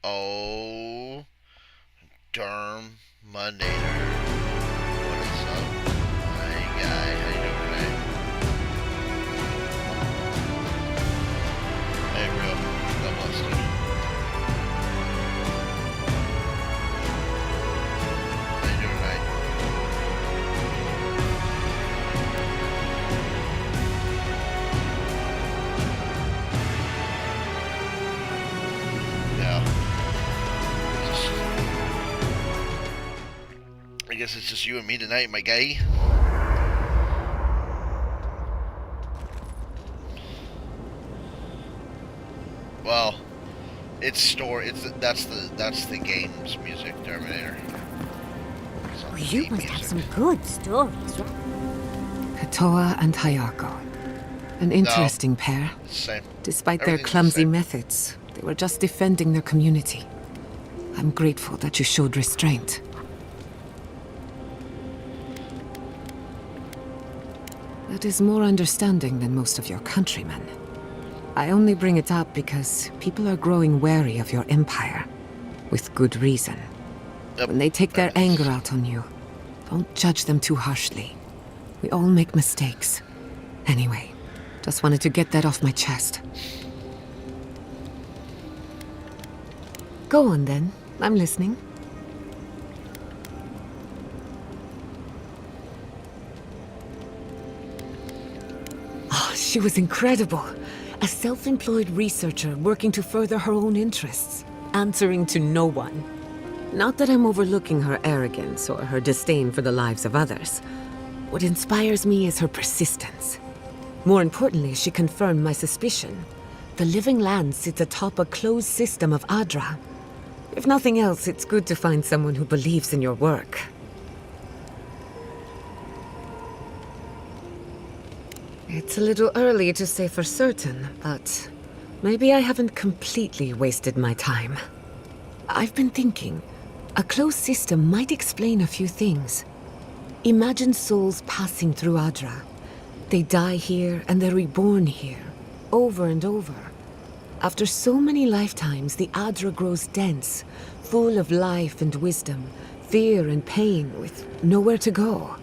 Oh, Derminator. What is up? Hi, guy. How you doing today? Hey, real. God bless you. How you doing tonight? Yeah. I guess it's just you and me tonight, my guy. Well, that's the game's music, Terminator. Well, you must have some good stories, right? Katoa and Hayako. An interesting pair. It's the same. Despite their Everything's the clumsy same. methods, they were just defending their community. I'm grateful that you showed restraint. That is more understanding than most of your countrymen. I only bring it up because people are growing wary of your empire. With good reason. Yep. When they take their anger out on you, don't judge them too harshly. We all make mistakes. Anyway, just wanted to get that off my chest. Go on then. I'm listening. Oh, she was incredible. A self-employed researcher working to further her own interests, answering to no one. Not that I'm overlooking her arrogance or her disdain for the lives of others. What inspires me is her persistence. More importantly, she confirmed my suspicion. The living land sits atop a closed system of Adra. If nothing else, it's good to find someone who believes in your work. It's a little early to say for certain, but maybe I haven't completely wasted my time. I've been thinking, a closed system might explain a few things. Imagine souls passing through Adra. They die here and they're reborn here, over and over. After so many lifetimes, the Adra grows dense, full of life and wisdom, fear and pain, with nowhere to go.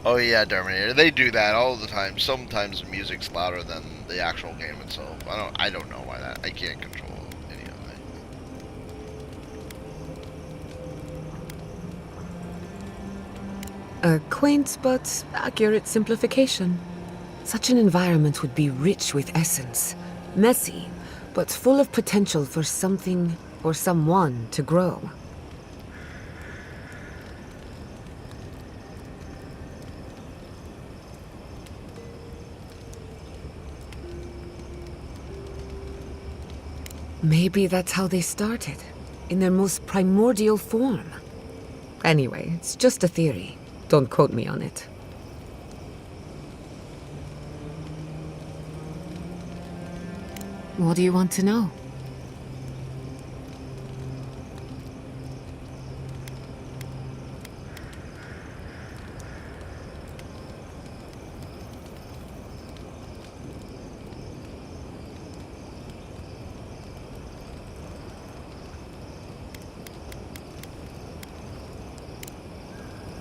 Oh yeah, Terminator. They do that all the time. Sometimes the music's louder than the actual game itself. I don't know why that. I can't control any of A that. quaint but accurate simplification. Such an environment would be rich with essence, messy, but full of potential for something or someone to grow. Maybe that's how they started, in their most primordial form. Anyway, it's just a theory. Don't quote me on it. What do you want to know?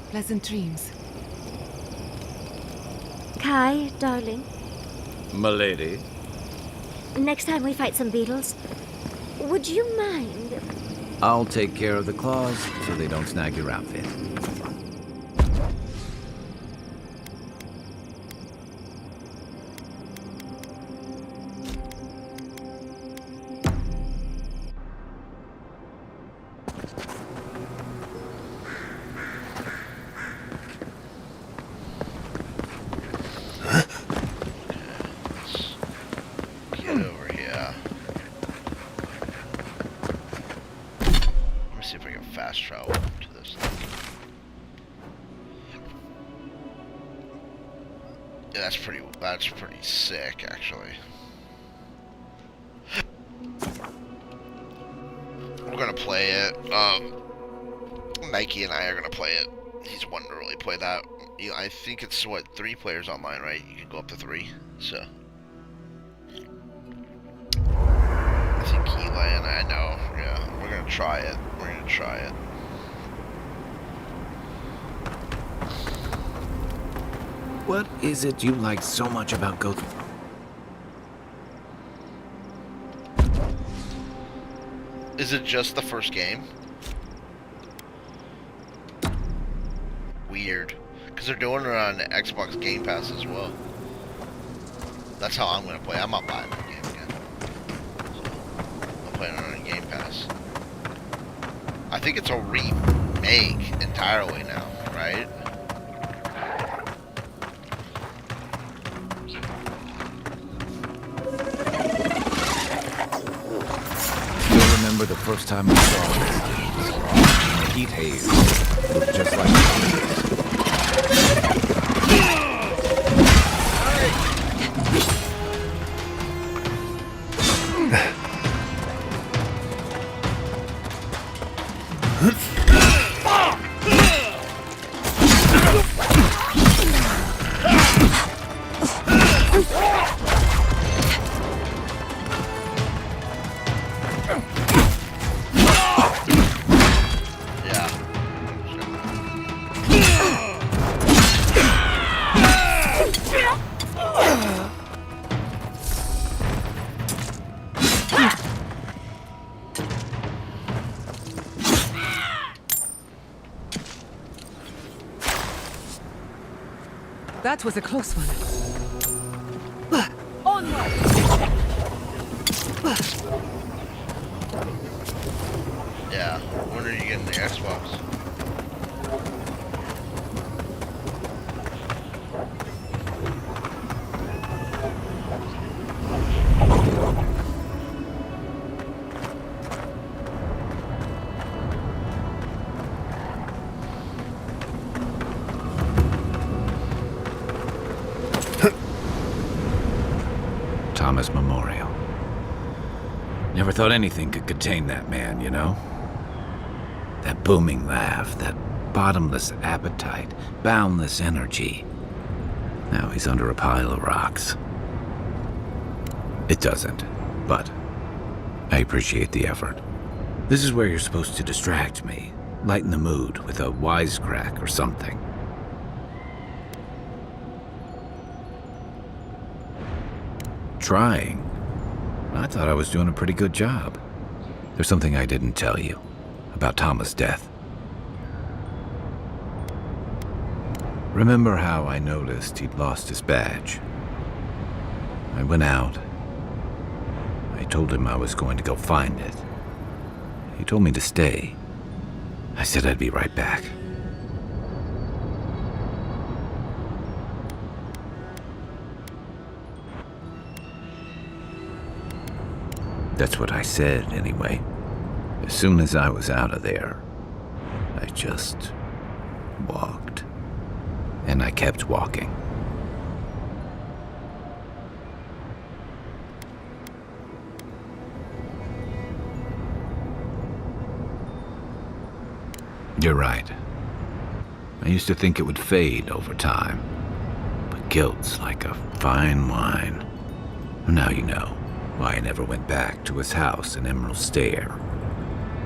Pleasant dreams. Kai, darling, Milady? next time we fight some beetles, would you mind? I'll take care of the claws so they don't snag your outfit. Get over here. Let me see if I can fast travel to this thing. Yeah, that's pretty sick, actually. We're gonna play it. Mikey and I are gonna play it. He's wanting to really play that. I think it's what, 3 players online, right? You can go up to 3. So I think playing. I know. Yeah, we're gonna try it. We're gonna try it. What is it you like so much about Ghost? Is it just the first game? Weird. Because they're doing it on Xbox Game Pass as well. That's how I'm going to play. I'm not buying the game again. So, I'm playing it on Game Pass. I think it's a remake entirely now, right? Remember the first time we saw this? Heat haze looked just like That was a close one. Yeah. When are you getting the Xbox? Thomas Memorial. Never thought anything could contain that man, you know? That booming laugh, that bottomless appetite, boundless energy. Now he's under a pile of rocks. It doesn't, but I appreciate the effort. This is where you're supposed to distract me, lighten the mood with a wisecrack or something. Trying? I thought I was doing a pretty good job. There's something I didn't tell you about Thomas' death. Remember how I noticed he'd lost his badge? I went out. I told him I was going to go find it. He told me to stay. I said I'd be right back. That's what I said, anyway. As soon as I was out of there, I just walked. And I kept walking. You're right. I used to think it would fade over time. But guilt's like a fine wine. Now you know why I never went back to his house in Emerald Stair.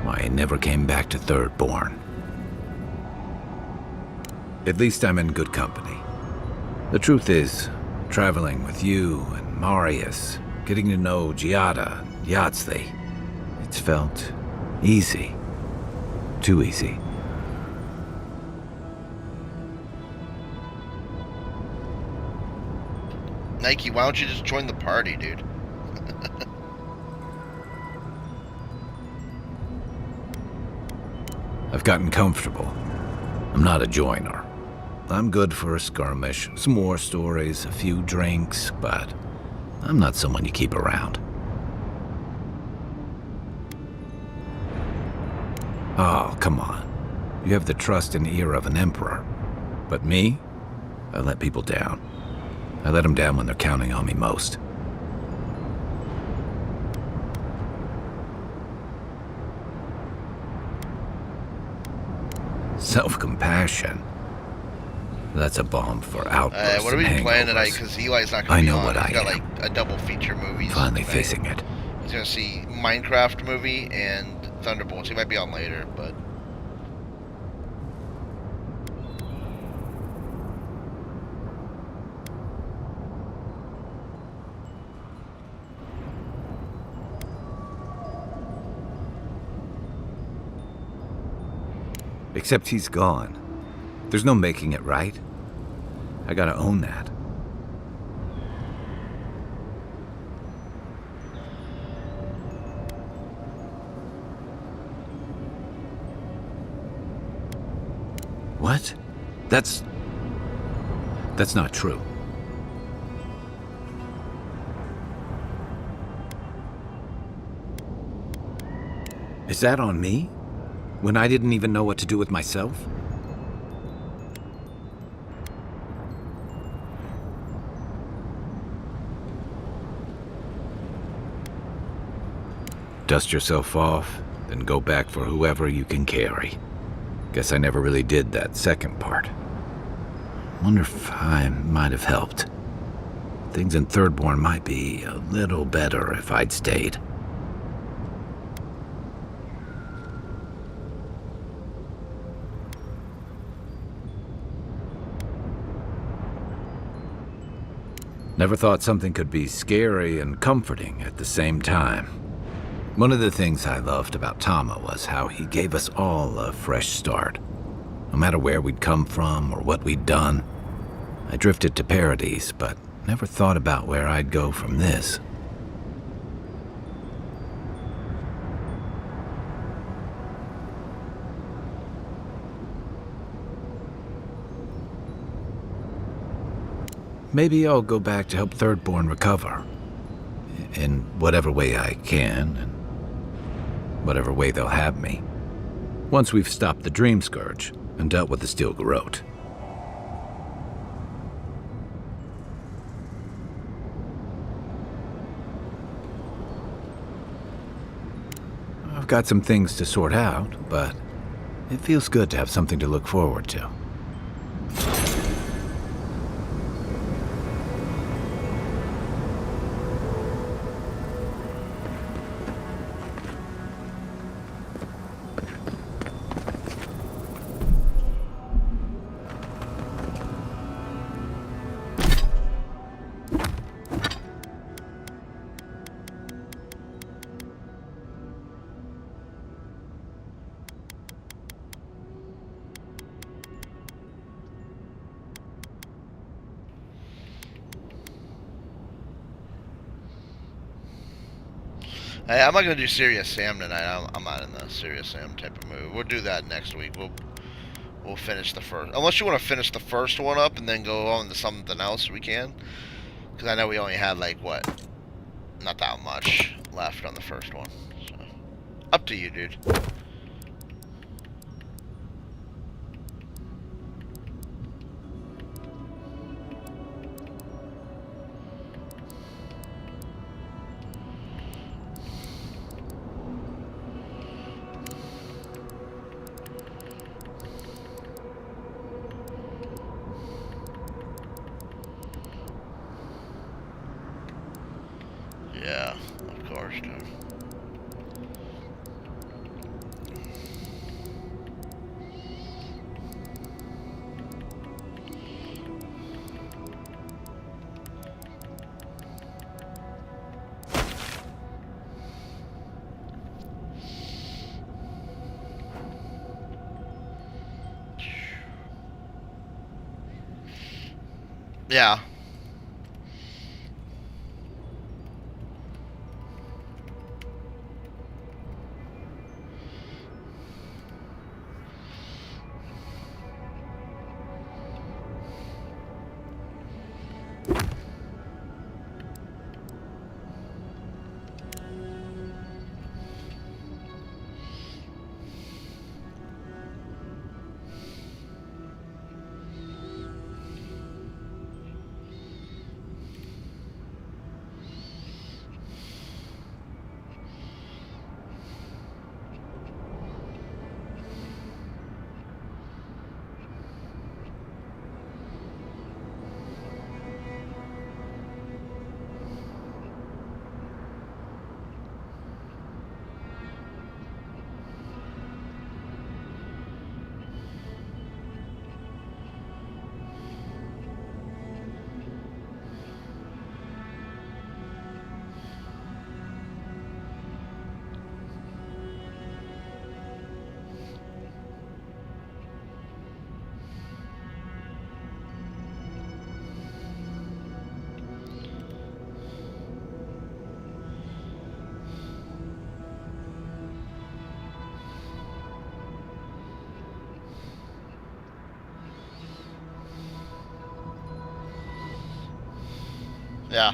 Why I never came back to Third Born. At least I'm in good company. The truth is, traveling with you and Marius, getting to know Giada and Yahtzee, it's felt easy. Too easy. Nike, why don't you just join the party, dude? I've gotten comfortable. I'm not a joiner. I'm good for a skirmish, some war stories, a few drinks, but I'm not someone you keep around. Oh, come on. You have the trust and ear of an emperor. But me? I let people down. I let them down when they're counting on me most. Self-compassion. That's a bomb for outbursts. What are we and playing tonight? hangovers. Because Eli's not going to be I know on. what He's I got am. like a double feature movie. Finally tonight. facing it. He's gonna see Minecraft movie and Thunderbolts. He might be on later, but. Except he's gone. There's no making it right. I gotta own that. What? That's not true. Is that on me? When I didn't even know what to do with myself? Dust yourself off, then go back for whoever you can carry. Guess I never really did that second part. Wonder if I might have helped. Things in Thirdborn might be a little better if I'd stayed. Never thought something could be scary and comforting at the same time. One of the things I loved about Tama was how he gave us all a fresh start. No matter where we'd come from or what we'd done. I drifted to Paradise, but never thought about where I'd go from this. Maybe I'll go back to help Thirdborn recover. In whatever way I can, and whatever way they'll have me. Once we've stopped the Dream Scourge and dealt with the Steel Garrote. I've got some things to sort out, but it feels good to have something to look forward to. Hey, I'm not gonna do Serious Sam tonight. I'm not in the Serious Sam type of mood. We'll do that next week. We'll finish the first. Unless you want to finish the first one up and then go on to something else, we can. Because I know we only had like what, not that much left on the first one. So, up to you, dude. Yeah, of course, dude. Yeah. Yeah.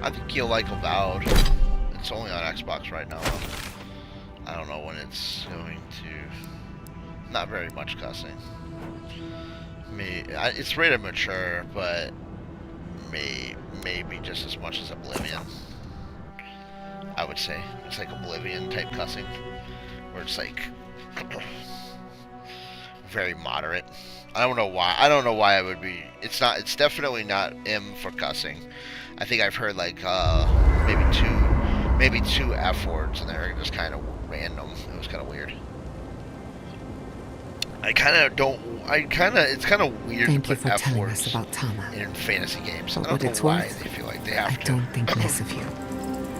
I think you'll like Avowed. It's only on Xbox right now. I don't know when it's going to. Not very much cussing. It's rated mature, but maybe just as much as Oblivion. I would say it's like Oblivion type cussing, where it's like very moderate. I don't know why. I don't know why it would be. It's not. It's definitely not M for cussing. I think I've heard like maybe two F words, and they're just kind of random. It was kind of weird. It's kind of weird Thank to you put for F telling words us about Tama. in fantasy games. For I what don't it's know why worth, they feel like they I have to. don't think less of you.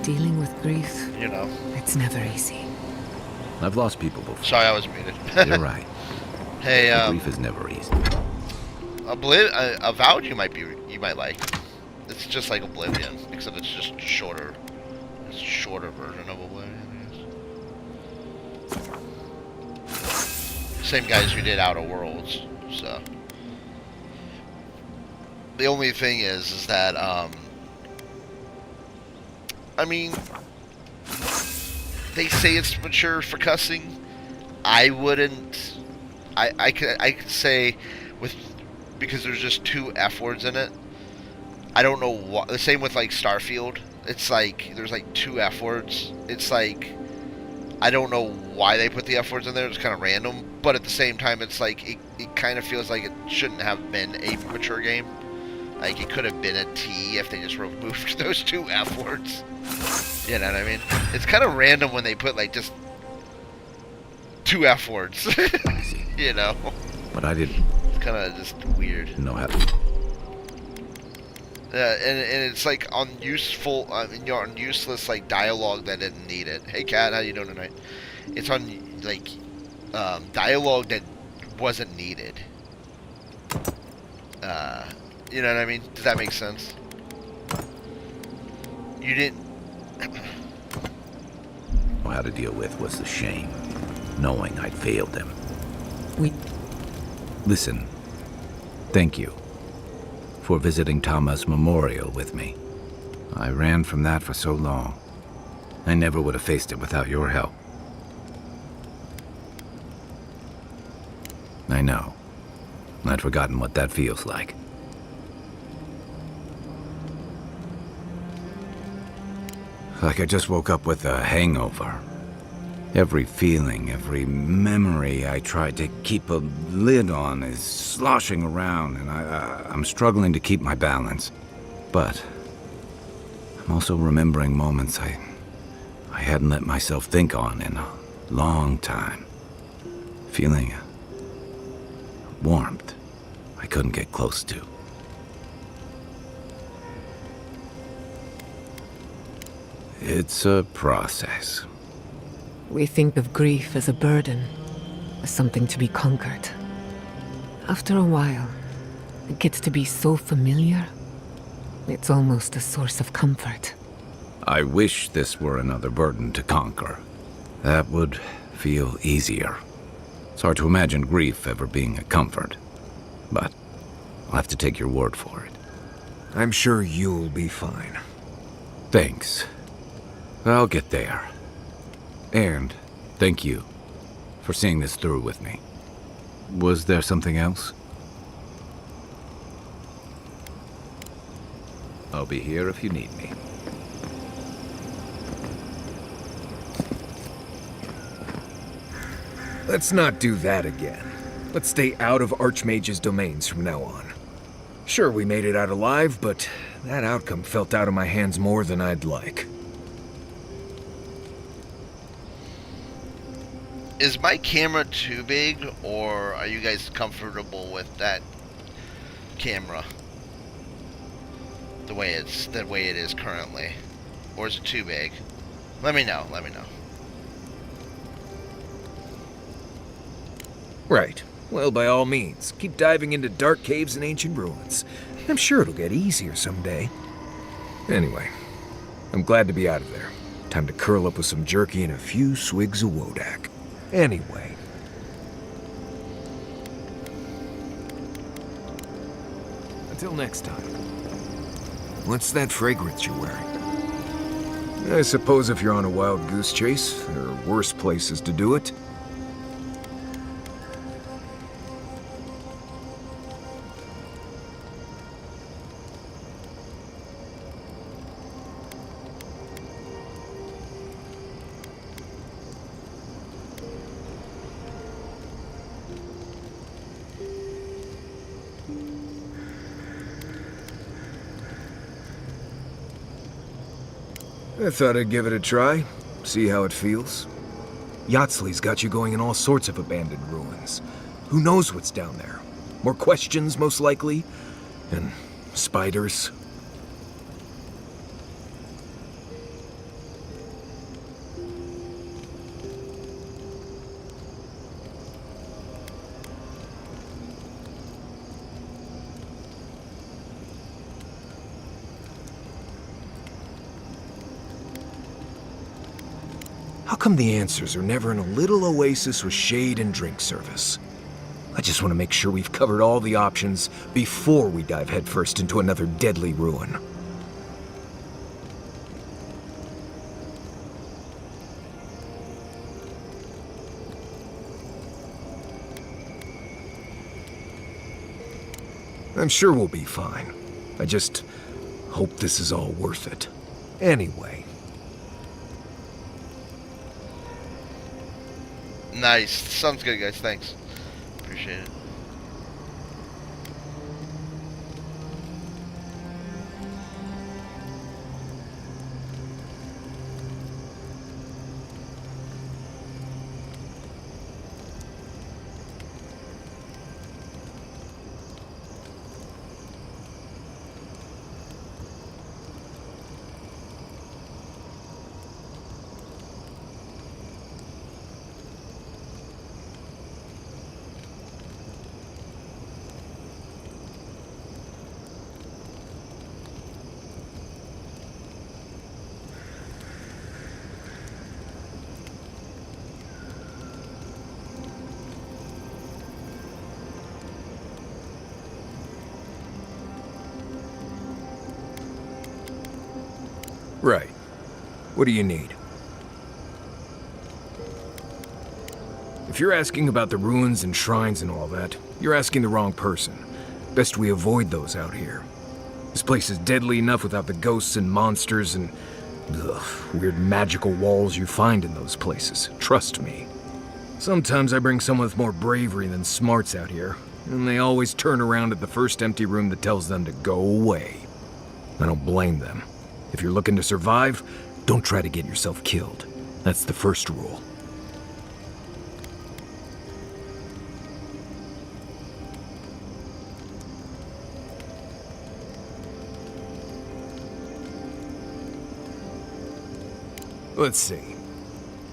Dealing with grief, You know. it's never easy. I've lost people before. Sorry, I was muted. You're right. Hey, Grief is never easy. Avowed you might like. It's just like Oblivion, except it's just shorter. It's a shorter version of Oblivion, I guess. Same guys who did Outer Worlds, so. The only thing is that, I mean, they say it's mature for cussing. I wouldn't. I could say because there's just two F words in it. I don't know what. The same with like Starfield. It's like there's like two F words. It's like I don't know why they put the F words in there. It's kind of random. But at the same time, it's like it kind of feels like it shouldn't have been a mature game. Like it could have been a T if they just removed those two F words. You know what I mean? It's kind of random when they put like just two F words. You know? But I didn't. It's kind of just weird. Know how to. And it's like on useless like dialogue that didn't need it. Hey Kat, how you doing tonight? It's on like dialogue that wasn't needed. You know what I mean? Does that make sense? You didn't Know how to deal with was the shame, knowing I'd failed them. Listen, thank you for visiting Tama's memorial with me. I ran from that for so long. I never would have faced it without your help. I know. I'd forgotten what that feels like. Like I just woke up with a hangover. Every feeling, every memory I tried to keep a lid on is sloshing around, and I'm struggling to keep my balance. But I'm also remembering moments I hadn't let myself think on in a long time. Feeling a warmth I couldn't get close to. It's a process. We think of grief as a burden, as something to be conquered. After a while, it gets to be so familiar, it's almost a source of comfort. I wish this were another burden to conquer. That would feel easier. It's hard to imagine grief ever being a comfort, but I'll have to take your word for it. I'm sure you'll be fine. Thanks. I'll get there. And thank you for seeing this through with me. Was there something else? I'll be here if you need me. Let's not do that again. Let's stay out of Archmage's domains from now on. Sure, we made it out alive, but that outcome felt out of my hands more than I'd like. Is my camera too big, or are you guys comfortable with that camera? The way it is currently. Or is it too big? Let me know. Right. Well, by all means, keep diving into dark caves and ancient ruins. I'm sure it'll get easier someday. Anyway, I'm glad to be out of there. Time to curl up with some jerky and a few swigs of Wodak. Anyway. Until next time. What's that fragrance you're wearing? I suppose if you're on a wild goose chase, there are worse places to do it. I thought I'd give it a try, see how it feels. Yatsley's got you going in all sorts of abandoned ruins. Who knows what's down there? More questions, most likely. And spiders. How come the answers are never in a little oasis with shade and drink service? I just want to make sure we've covered all the options before we dive headfirst into another deadly ruin. I'm sure we'll be fine. I just hope this is all worth it. Anyway. Nice. Sounds good, guys. Thanks. Appreciate it. Right. What do you need? If you're asking about the ruins and shrines and all that, you're asking the wrong person. Best we avoid those out here. This place is deadly enough without the ghosts and monsters and weird magical walls you find in those places. Trust me. Sometimes I bring someone with more bravery than smarts out here, and they always turn around at the first empty room that tells them to go away. I don't blame them. If you're looking to survive, don't try to get yourself killed. That's the first rule. Let's see.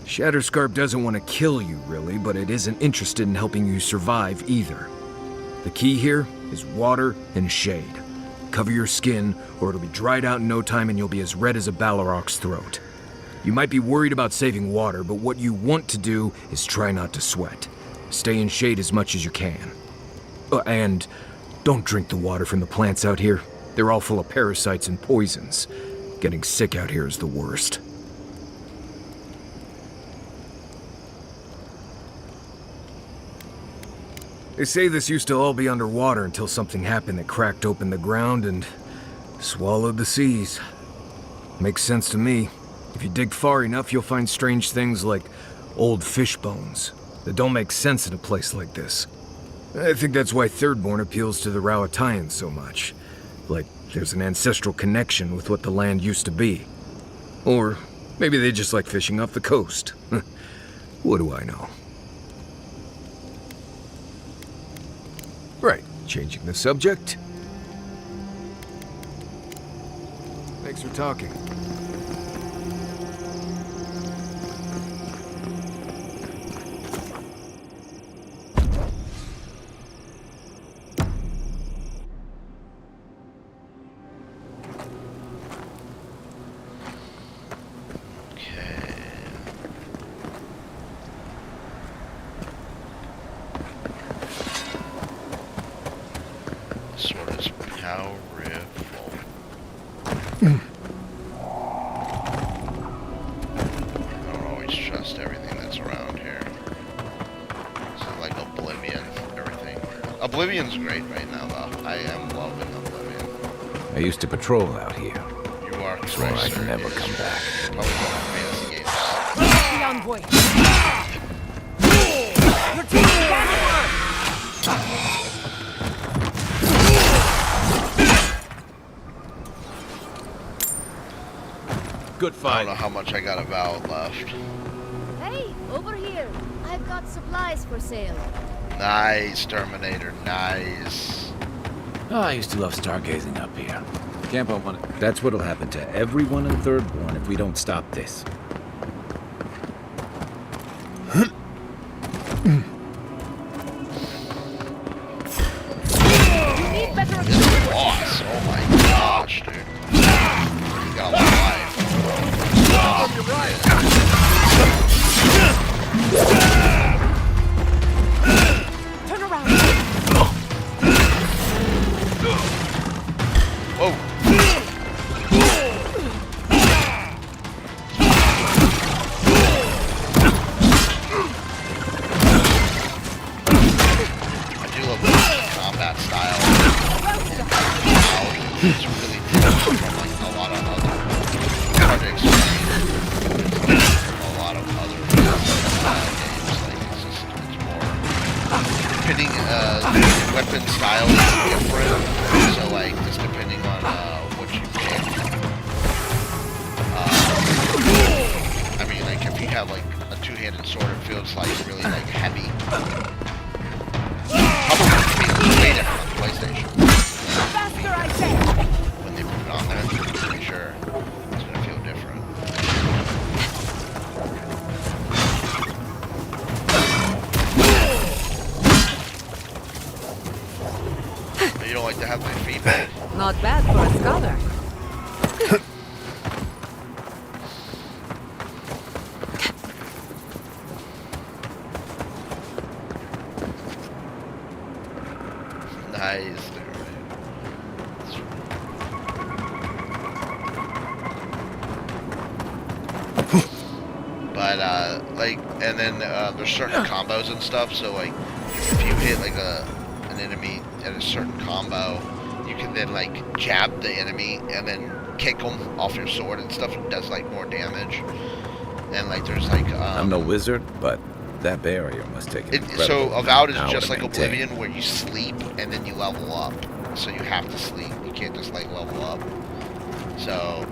Shatterscarp doesn't want to kill you, really, but it isn't interested in helping you survive either. The key here is water and shade. Cover your skin, or it'll be dried out in no time and you'll be as red as a Balrog's throat. You might be worried about saving water, but what you want to do is try not to sweat. Stay in shade as much as you can. And don't drink the water from the plants out here. They're all full of parasites and poisons. Getting sick out here is the worst. They say this used to all be underwater until something happened that cracked open the ground and swallowed the seas. Makes sense to me. If you dig far enough, you'll find strange things like old fish bones that don't make sense in a place like this. I think that's why Thirdborn appeals to the Rowatayans so much. Like there's an ancestral connection with what the land used to be. Or maybe they just like fishing off the coast. What do I know? Right, changing the subject. Thanks for talking. Oblivion's great right now, though. I am loving Oblivion. I used to patrol out here. You are correct, Swore I'd sir. never come back. Probably one of the fantasy games. The envoy. You're taking damage. Good I fight. don't know how much I got Avowed left. Hey, over here. I've got supplies for sale. Nice, Terminator, nice. Oh, I used to love stargazing up here. Camp on one. That's what'll happen to everyone in Thirdborn if we don't stop this. You need better This is a boss. Oh my gosh, dude. You got a lot of life. Turn around. Whoa. I do love the combat style. It's really different from like a lot of other hard to explain. A lot of other games. Like it's more depending weapon style is different. So like just depending on what you pick. I mean like if you have like a two-handed sword, it feels like really like heavy. Probably feels way different on the PlayStation. Faster, I say. When they put it on there, I'm pretty sure it's gonna feel different. But you don't like to have my feedback? Not bad for a scholar. Nice, but like, and then there's certain combos and stuff. So like, if you hit like an enemy at a certain combo, you can then like jab the enemy and then kick them off your sword and stuff. It does like more damage. And like, there's like I'm no wizard, but that barrier must take an so incredible Avowed is hour just to like maintain. Oblivion, where you sleep and then you level up. So you have to sleep. You can't just like level up. So,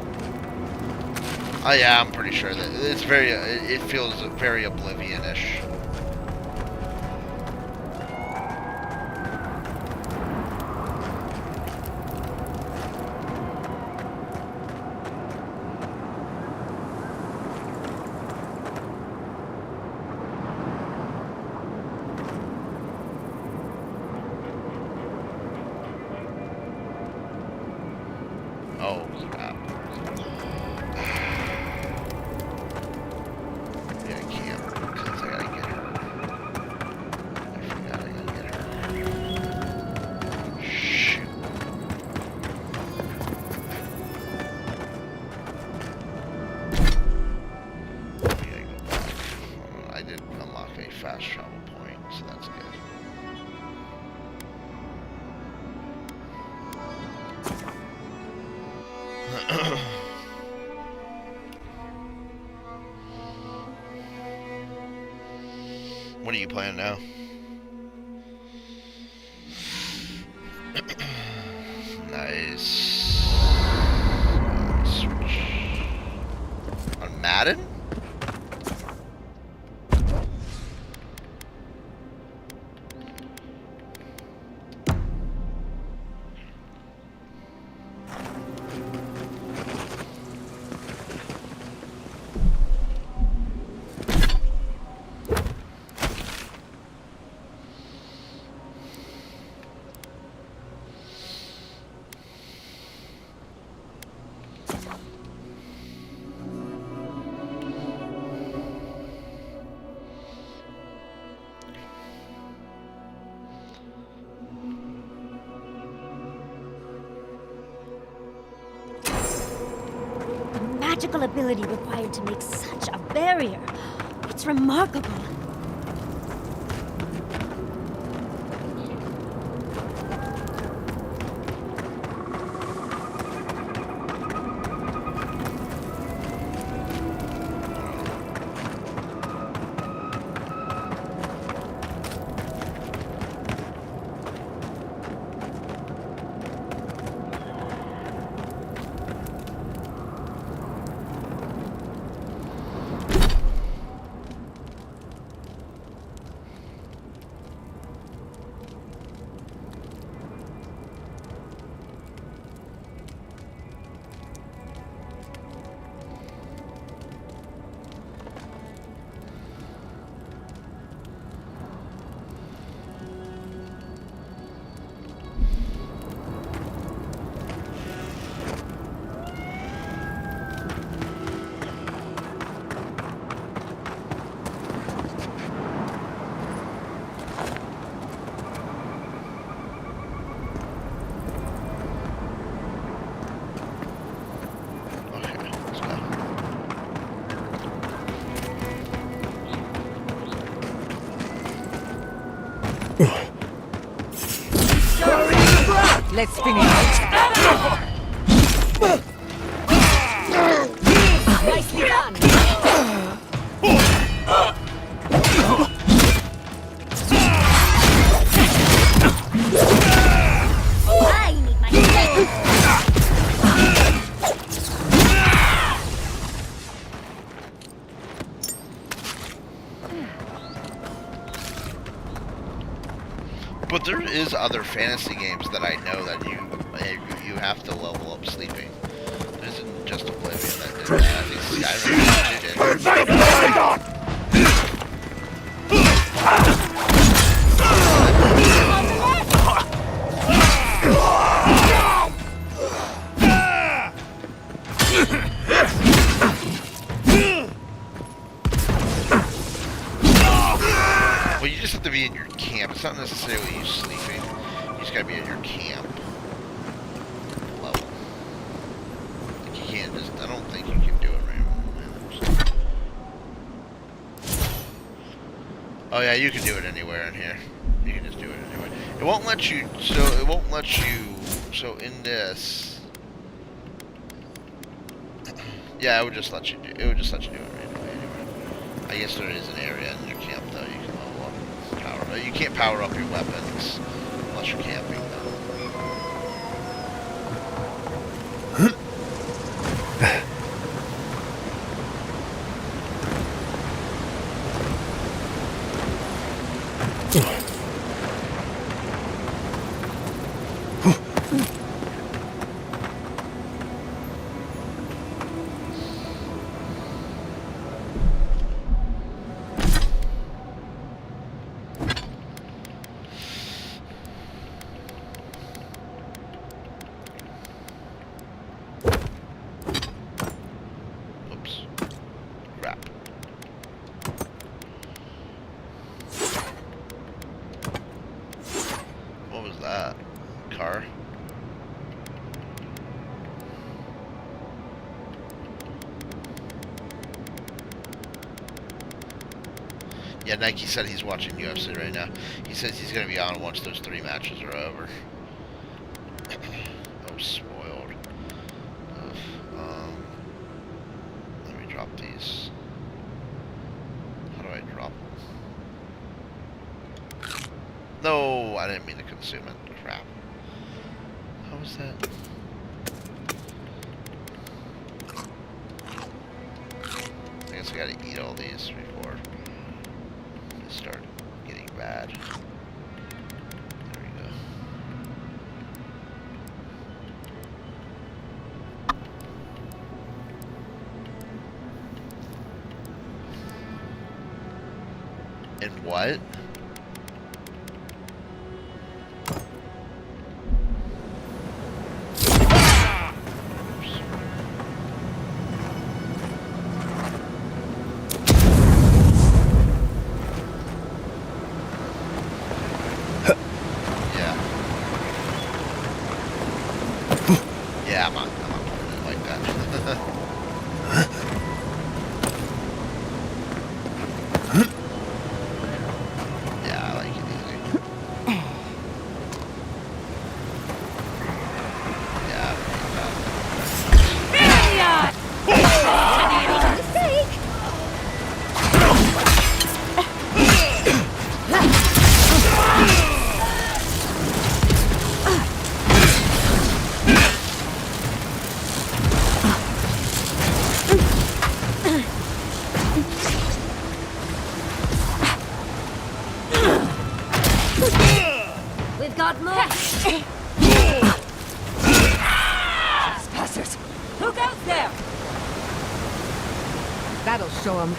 yeah, I'm pretty sure that it's very. It feels very Oblivion-ish. Oh, crap. What are you playing now? Nice. Switch. On Madden? Magical ability required to make such a barrier. It's remarkable. Let's finish it. Nicely done. I need my strength. But there is other fantasy games that I know that you have to level up sleeping. There isn't just Oblivion that did that. I think Skyrim did it. Well, you just have to be in your camp. It's not necessarily you sleeping. You just gotta be in your camp level. Like you can't just. I don't think you can do it right. Oh yeah, you can do it anywhere in here. You can just do it anywhere. It won't let you. So it won't let you. So in this. Yeah, it would just let you do. It would just let you do it right away. Anywhere. I guess there is an area in your camp though. You can level up. Power. You can't power up your weapons unless you're camping though. Yeah, Nike said he's watching UFC right now. He says he's going to be on once those 3 matches are over. Oh, spoiled. Let me drop these. How do I drop them? No, I didn't mean to consume it. Crap. How was that? I guess I gotta eat all these before they start getting bad. There we go. And what? Yeah, I'm not putting it like that. Yeah, I like it easy. Yeah, We've got more. Trespassers! Look out there! That'll show them.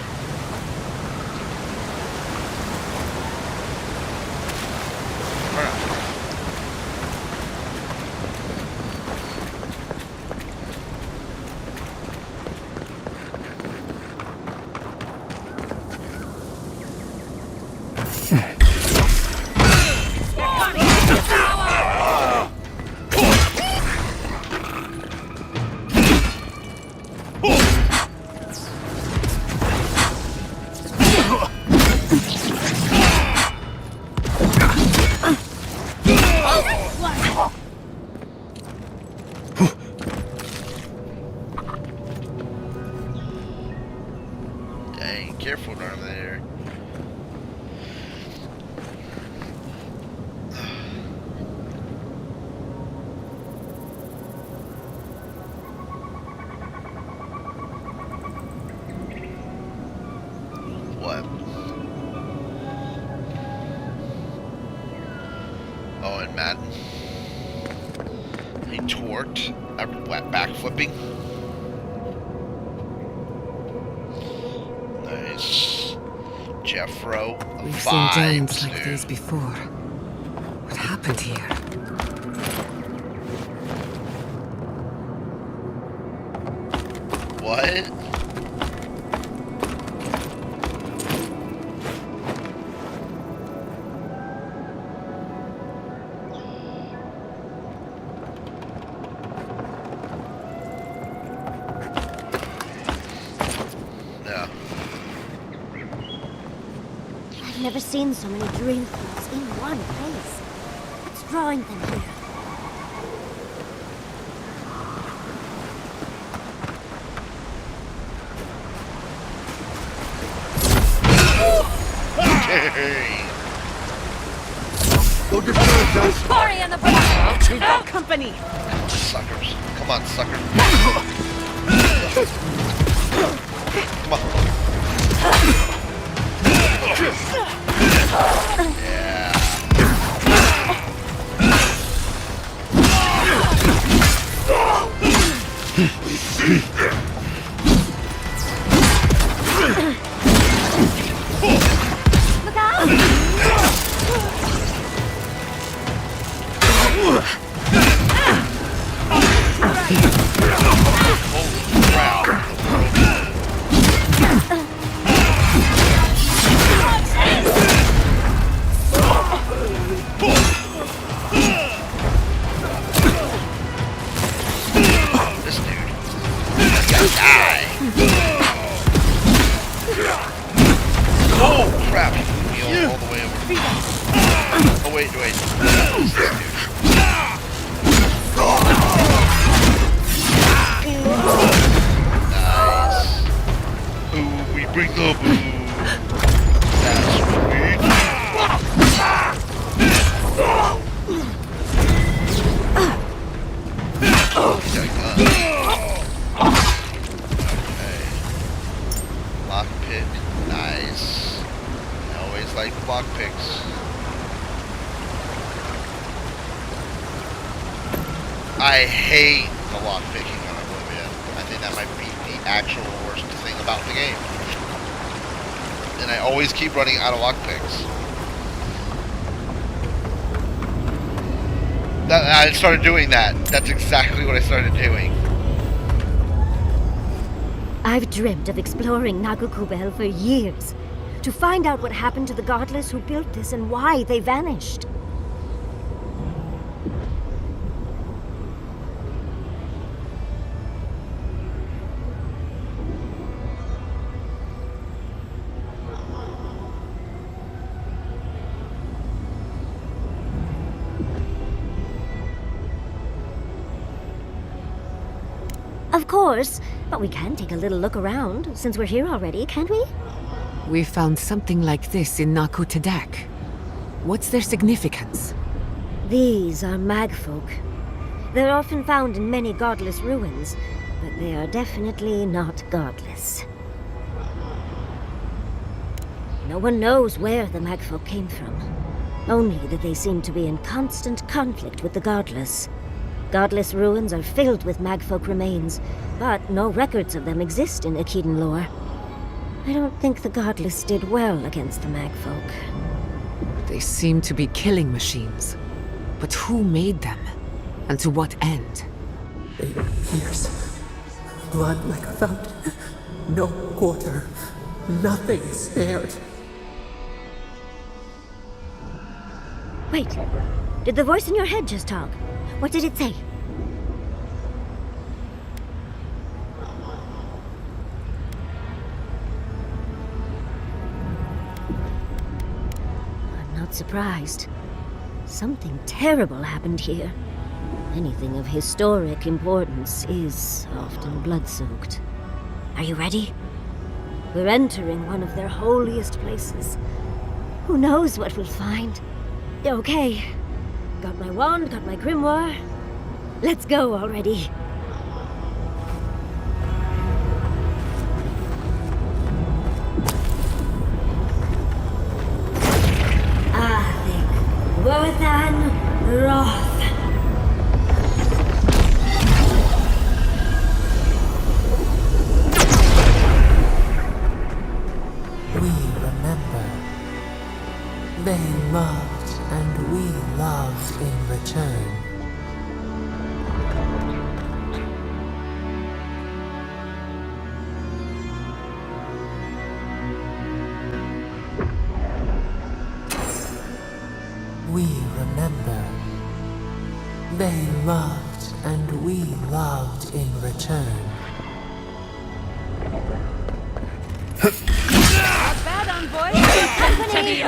dang, careful down there. What? Oh, and Madden. He torqued back flipping. Nice. Jeffro. We've seen giants like these before. What happened here? What? No. I've never seen so many dream fields in one place. What's drawing them here? Go destroy us. Hurry on the block! We've got company! Suckers. Come on, sucker. Come on. Yeah. Look out! Holy crap. This dude. He's gotta die. Oh crap. He healed all the way over. Oh wait. This dude. He's got a gun. Okay. Lockpick. Nice. I always like lockpicks. I hate the lockpicking on Oblivion. I think that might be the actual worst thing about the game. And I always keep running out of lockpicks. I started doing that. That's exactly what I started doing. I've dreamt of exploring Nagukubel for years. To find out what happened to the godless who built this and why they vanished. Of course, but we can take a little look around, since we're here already, can't we? We found something like this in Nakutedak. What's their significance? These are magfolk. They're often found in many godless ruins, but they are definitely not godless. No one knows where the magfolk came from. Only that they seem to be in constant conflict with the godless. Godless ruins are filled with magfolk remains, but no records of them exist in Akiden lore. I don't think the godless did well against the magfolk. They seem to be killing machines. But who made them? And to what end? They pierce. Blood like a fountain. No quarter. Nothing spared. Wait, did the voice in your head just talk? What did it say? I'm not surprised. Something terrible happened here. Anything of historic importance is often blood-soaked. Are you ready? We're entering one of their holiest places. Who knows what we'll find? Okay. Got my wand, got my grimoire. Let's go already. Worthan Roth. We remember. They loved and we loved in return. We remember. They loved and we loved in return. Bad envoy. Company.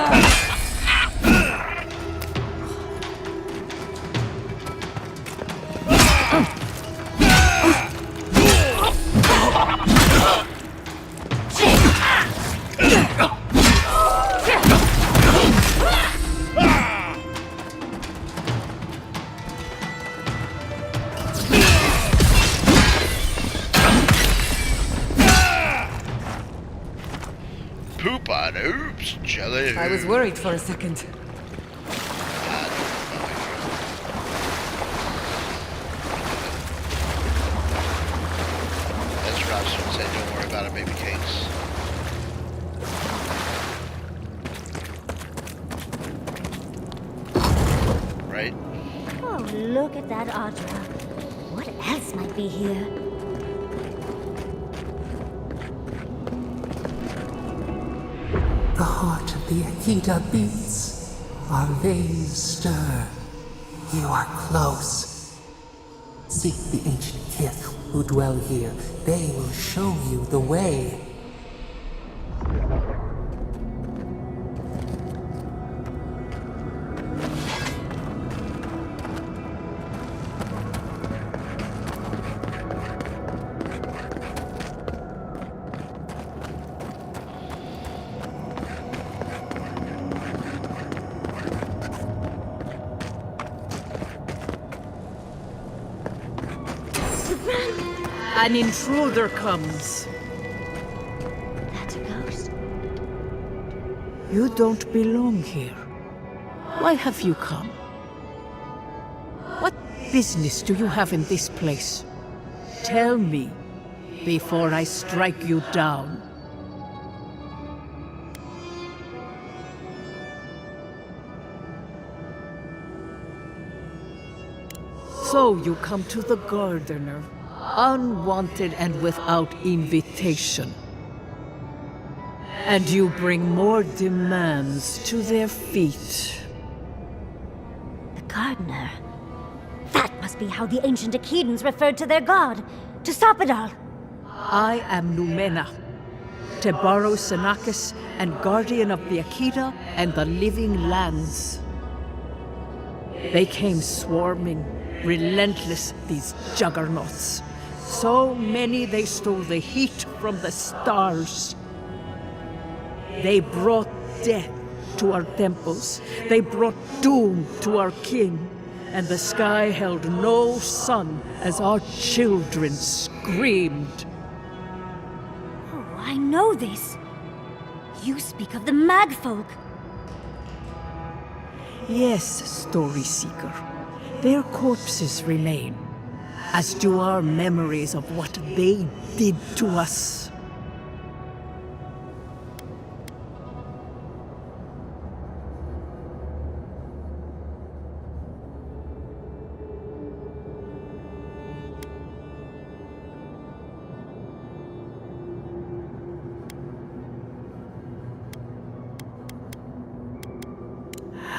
Poop on oops, jelly. I was worried for a second. That's what I was going to say. Don't worry about it, baby cakes. Right? Oh, look at that Audra. What else might be here? The heart of the Akita beats. Our veins stir. You are close. Seek the ancient kith who dwell here. They will show you the way. An intruder comes. That's a ghost. You don't belong here. Why have you come? What business do you have in this place? Tell me, before I strike you down. So you come to the Gardener, unwanted and without invitation. And you bring more demands to their feet. The gardener. That must be how the ancient Akedans referred to their god, to stop it all. I am Numena, Tebaro Senakis, and guardian of the Akeda and the living lands. They came swarming, relentless, these juggernauts. So many they stole the heat from the stars. They brought death to our temples. They brought doom to our king. And the sky held no sun as our children screamed. Oh, I know this. You speak of the Magfolk. Yes, Story Seeker. Their corpses remain, as do our memories of what they did to us.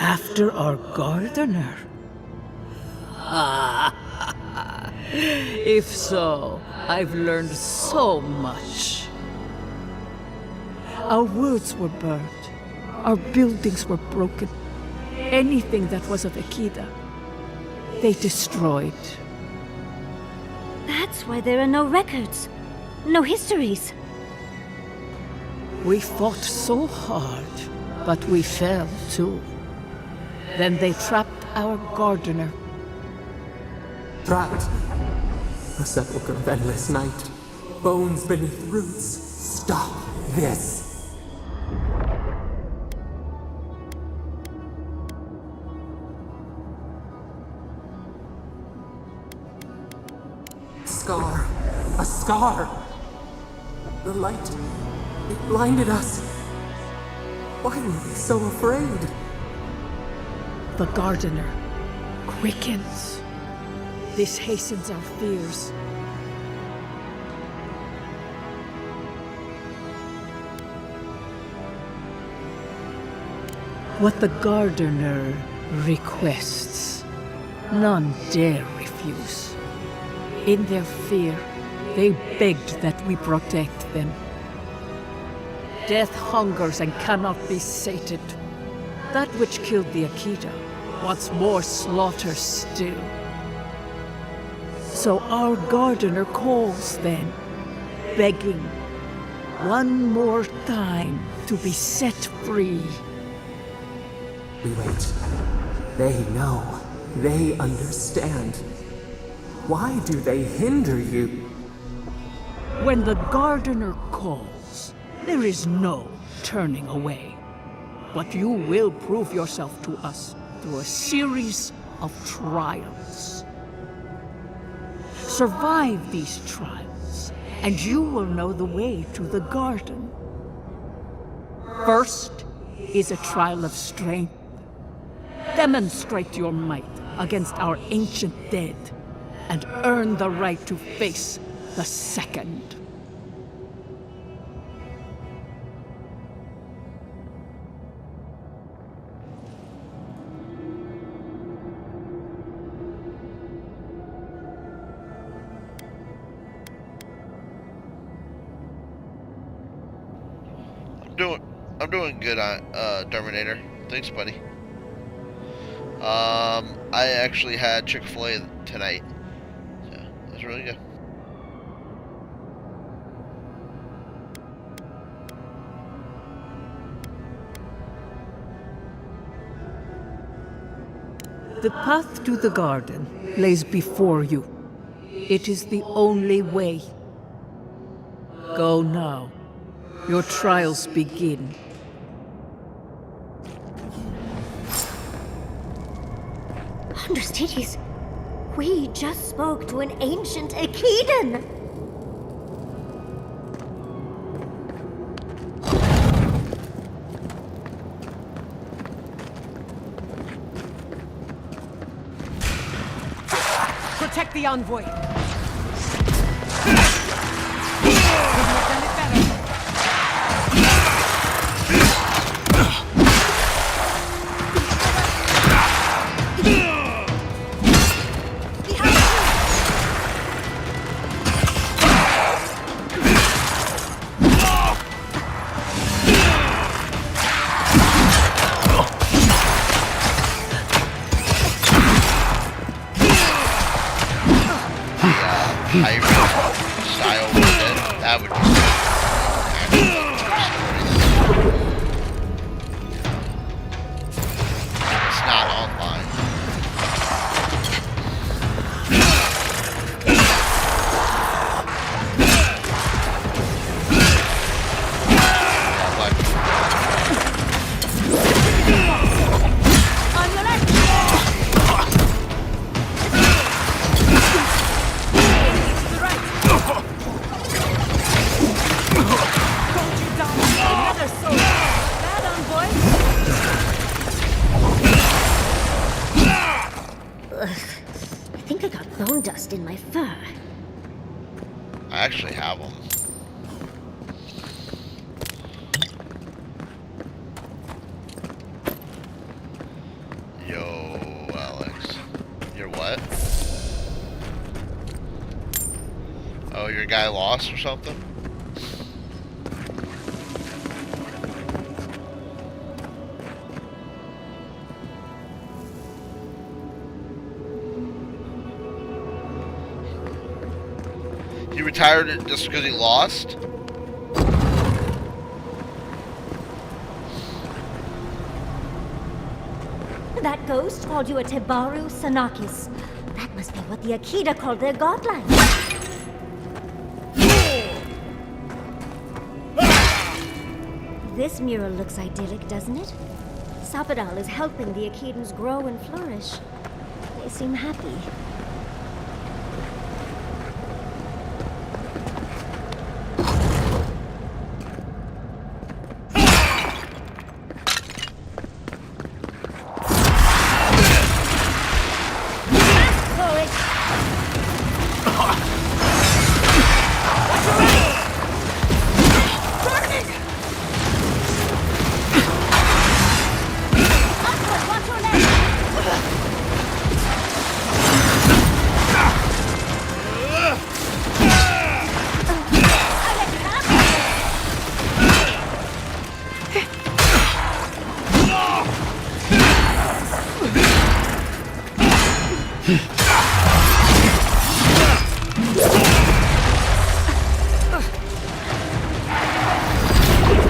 After our gardener? If so, I've learned so much. Our worlds were burned. Our buildings were broken. Anything that was of Akeda, they destroyed. That's why there are no records, no histories. We fought so hard, but we fell too. Then they trapped our gardener. Trapped. A sepulchre of endless night. Bones beneath roots. Stop this. Scar. A scar. The light. It blinded us. Why were we so afraid? The gardener quickens. This hastens our fears. What the gardener requests, none dare refuse. In their fear, they begged that we protect them. Death hungers and cannot be sated. That which killed the Akeda wants more slaughter still. So our gardener calls then, begging one more time to be set free. We wait. They know. They understand. Why do they hinder you? When the gardener calls, there is no turning away. But you will prove yourself to us through a series of trials. Survive these trials, and you will know the way to the garden. First is a trial of strength. Demonstrate your might against our ancient dead, and earn the right to face the second. I'm doing good on Terminator. Thanks, buddy. I actually had Chick-fil-A tonight. So that's really good. The path to the garden lays before you. It is the only way. Go now. Your trials begin. Understudies, we just spoke to an ancient Akedan! Protect the envoy. Pirate style with it, that would just it's not online. Yeah, like, On your left! Another soul! Bad on, boy! I think I got bone dust in my fur. I actually have them. Yo, Alex. You're what? Oh, your guy lost or something? He retired just because he lost? That ghost called you a Tebaru Sanakis. That must be what the Akita called their godline. This mural looks idyllic, doesn't it? Sapadal is helping the Akidans grow and flourish. They seem happy.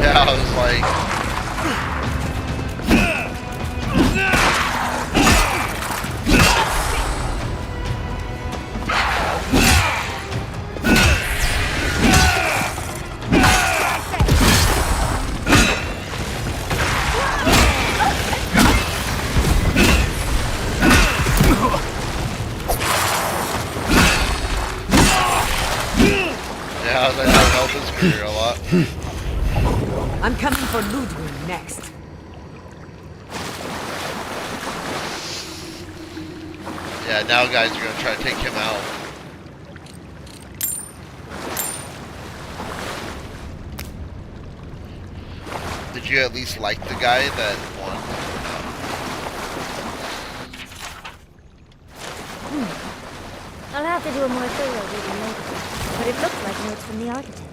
Yeah, I was like... Yeah, I was like, that would help his career a lot. I'm coming for Ludwig next. Yeah, now guys are gonna try to take him out. Did you at least like the guy that won? I'll have to do a more thorough reading later, but it looks like notes from the architect.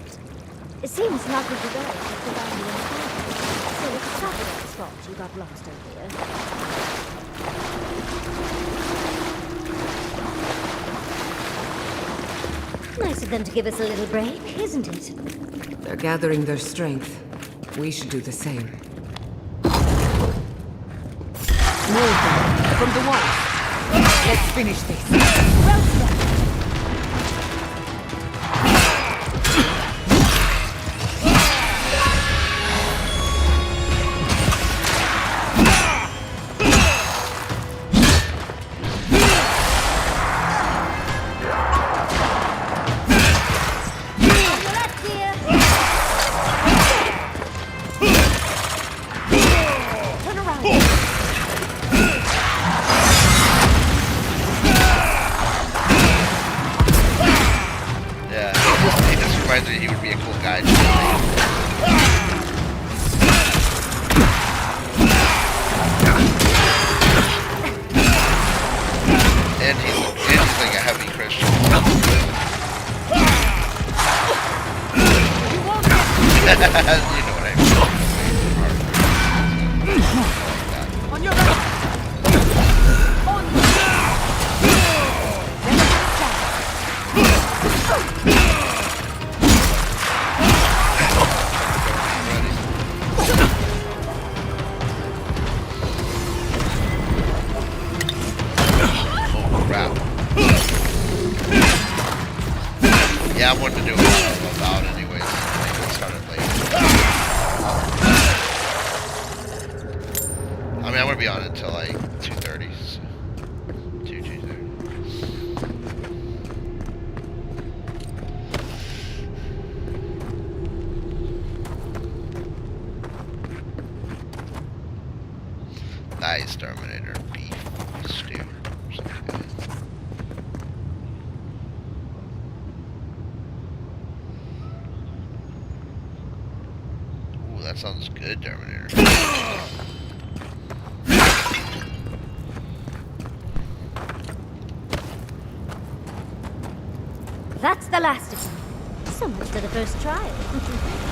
It seems not good to go except for the inspired. So it's Sapadal's fault you got lost earlier. Nice of them to give us a little break, isn't it? They're gathering their strength. We should do the same. Move them from the wall. Let's finish this. Well done. surprised that he would be a cool guy. To me. And he's like a heavy Christian. You know what I mean. On your right. Yeah, I wanted to do it Avowed anyways. I started late. I mean, I wouldn't be on it until like 2:30. So 2:30. Nice Terminator beef stew. Sounds good. That sounds good, Terminator. That's the last of them. So much for the first trial.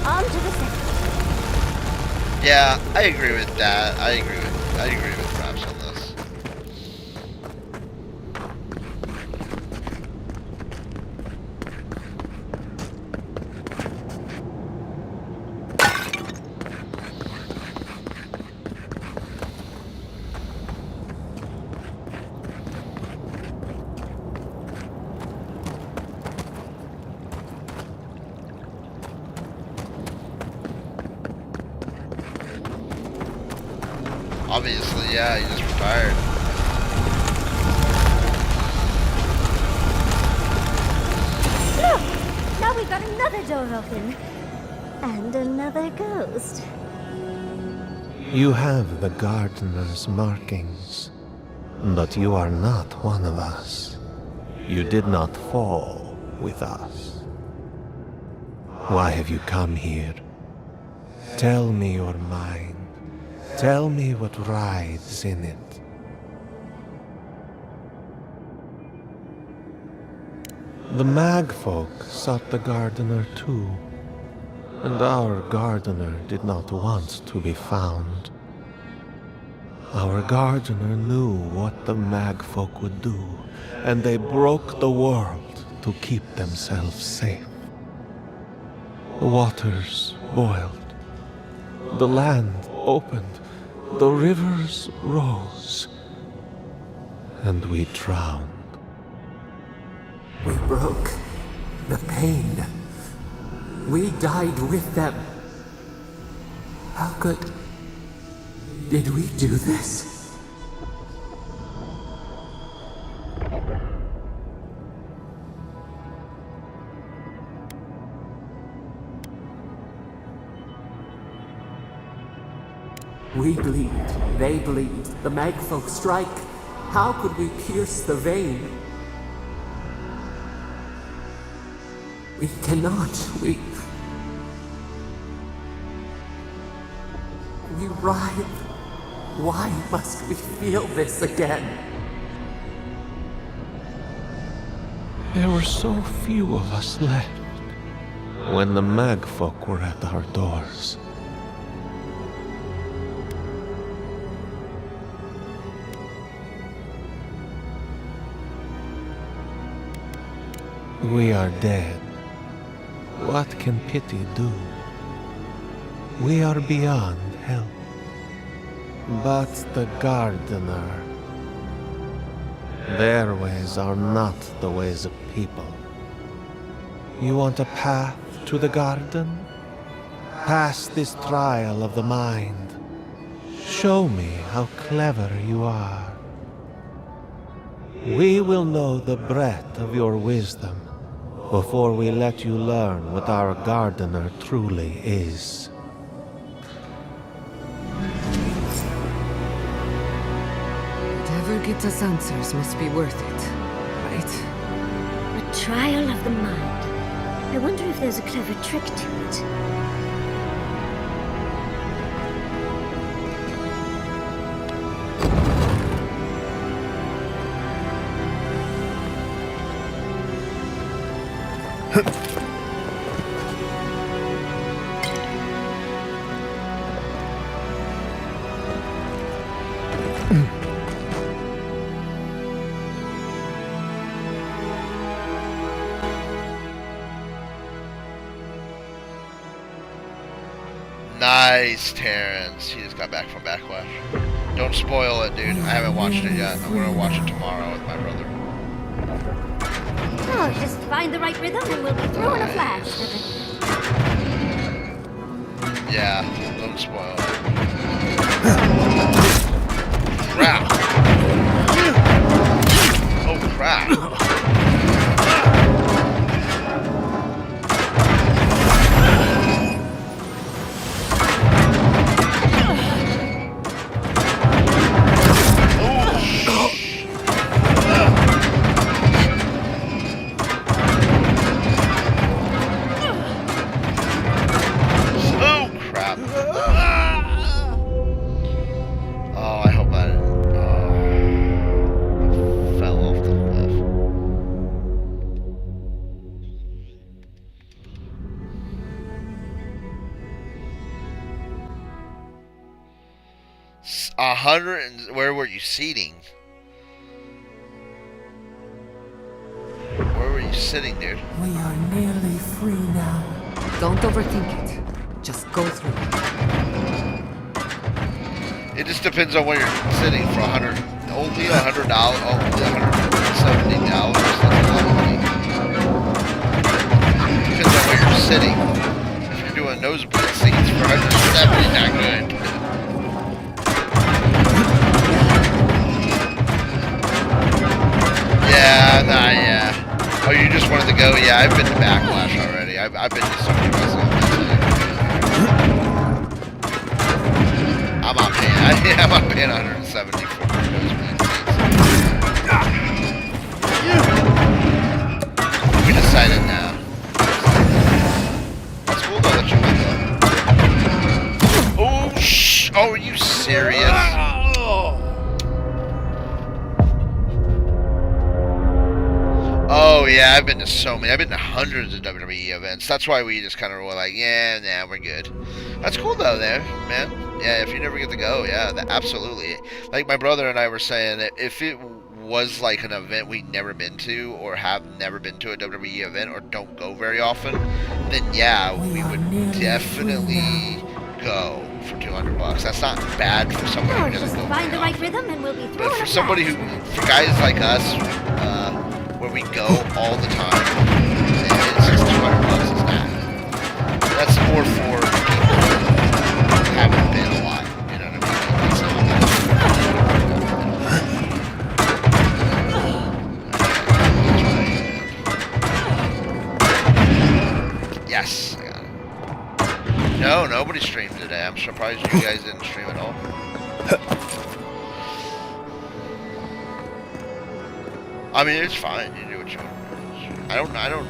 On to the second. Yeah, I agree with that. I agree with Raps on this. Obviously, yeah, he just retired. Look! Now we've got another door open. And another ghost. You have the gardener's markings, but you are not one of us. You did not fall with us. Why have you come here? Tell me your mind. Tell me what rides in it. The Magfolk sought the gardener too, and our gardener did not want to be found. Our gardener knew what the Magfolk would do, and they broke the world to keep themselves safe. The waters boiled, the land opened, the rivers rose, and we drowned. We broke the pain. We died with them. How could... did we do this? We bleed, they bleed, the Magfolk strike. How could we pierce the vein? We cannot, we writhe. Why must we feel this again? There were so few of us left when the Magfolk were at our doors. We are dead. What can pity do? We are beyond help. But the gardener, their ways are not the ways of people. You want a path to the garden? Pass this trial of the mind. Show me how clever you are. We will know the breadth of your wisdom before we let you learn what our gardener truly is. Whatever gets us answers must be worth it, right? A trial of the mind. I wonder if there's a clever trick to it. Nice, Terrence. He just got back from Backlash. Don't spoil it, dude. I haven't watched it yet. I'm gonna watch it tomorrow with my brother. Oh, just find the right rhythm and we'll be through in a flash. Yeah, don't spoil it. Crap. Oh, crap. Where were you seating? Where were you sitting, dude? We are nearly free now. Don't overthink it. Just go through it. It just depends on where you're sitting for $100. Only $100. Only $170. That's a lot of money. Depends on where you're sitting. If you're doing nosebleed seats for $170, not good. Yeah, nah, yeah. Oh, you just wanted to go? Yeah, I've been to Backlash already. I've been to so many myself. I'm not paying. I'm not paying $170 for those seats. We decided now. That's cool though that you went though. Oh, oh, are you serious? Oh yeah, I've been to so many. I've been to hundreds of WWE events. That's why we just kind of were like, yeah, nah, we're good. That's cool though, there, man. Yeah, if you never get to go, yeah, absolutely. Like my brother and I were saying, that if it was like an event we'd never been to, or have never been to a WWE event, or don't go very often, then yeah, we would definitely go for $200. That's not bad for somebody who doesn't go find the right often. rhythm and we'll be through. But for somebody who, for guys like us, where we go all the time, it's just $200 is not. That's more for people who haven't been a lot. You know what I mean? Yes, I got it. No, nobody streamed today. I'm surprised you guys didn't stream at all. I mean, it's fine. You do what you want. I don't.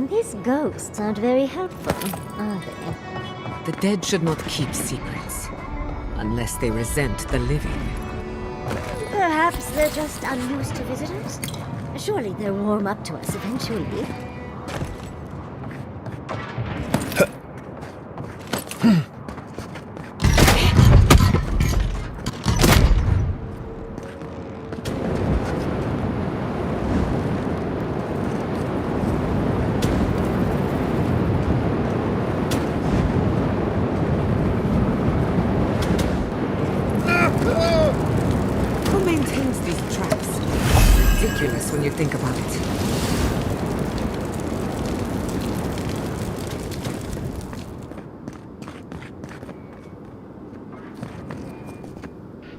These ghosts aren't very helpful, are they? The dead should not keep secrets. Unless they resent the living. Perhaps they're just unused to visitors. Surely they'll warm up to us eventually. Who maintains these traps? Ridiculous when you think about it.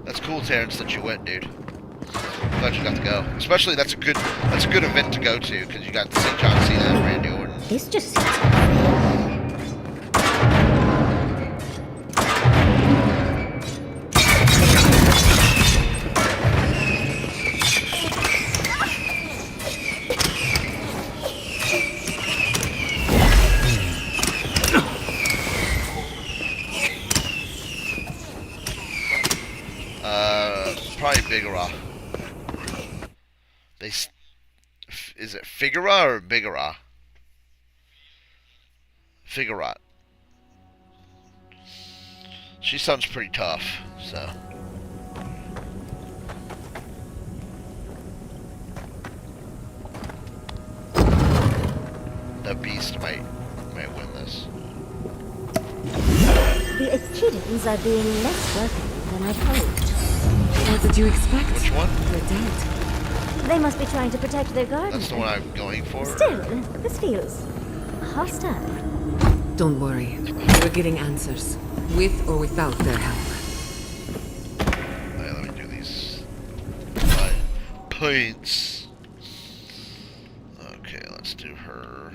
That's cool, Terrence, that you went, dude. Glad you got to go. Especially that's a good event to go to because you got to see John Cena and Randy Orton. This just seems unfair. Probably Bigara. Is it Figura or Bigara? Figurat. She sounds pretty tough, so. The beast might win this. The Echidans are being less welcoming than I'd hoped. What did you expect? Which one? They're dead. They must be trying to protect their garden. That's the one I'm going for. Still, this feels hostile. Don't worry. We're getting answers. With or without their help. Let me do these points. Okay, let's do her.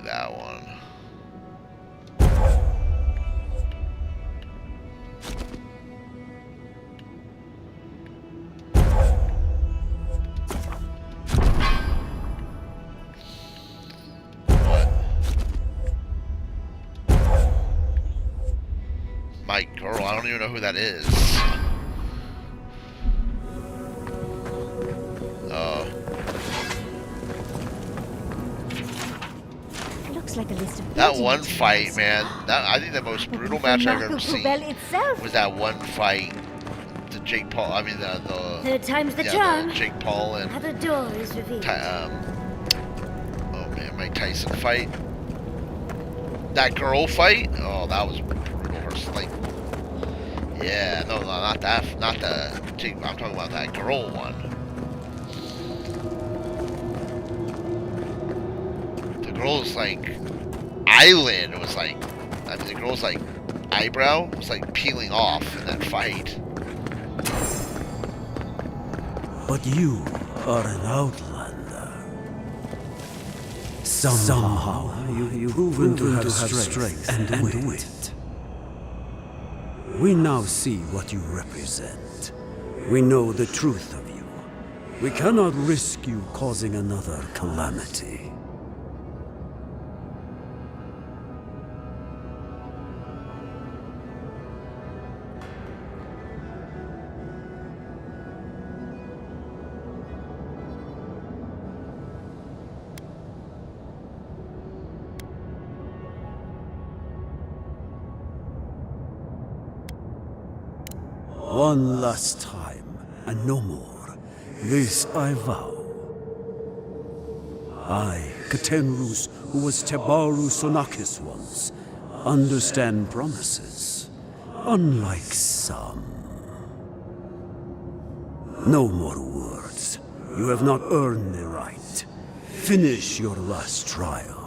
That one. What? My girl, I don't even know who that is. Like a list of that one fight, man. I think the most brutal match I've ever seen was that one fight. The Jake Paul. I mean the third time's the charm. The Jake Paul and the door is revealed. Oh man, Mike Tyson fight. That girl fight. Oh, that was brutal. Like, yeah, no, not that. Not the Jake. I'm talking about that girl one. The girl's like eyelid was like, I mean the girl's like eyebrow was like peeling off in that fight. But you are an outlander. Somehow you've proven to have strength and wit. We now see what you represent. We know the truth of you. We cannot risk you causing another calamity. One last time, and no more. This I vow. I, Katenrus, who was Tebaru Sonakis once, understand promises, unlike some. No more words. You have not earned the right. Finish your last trial.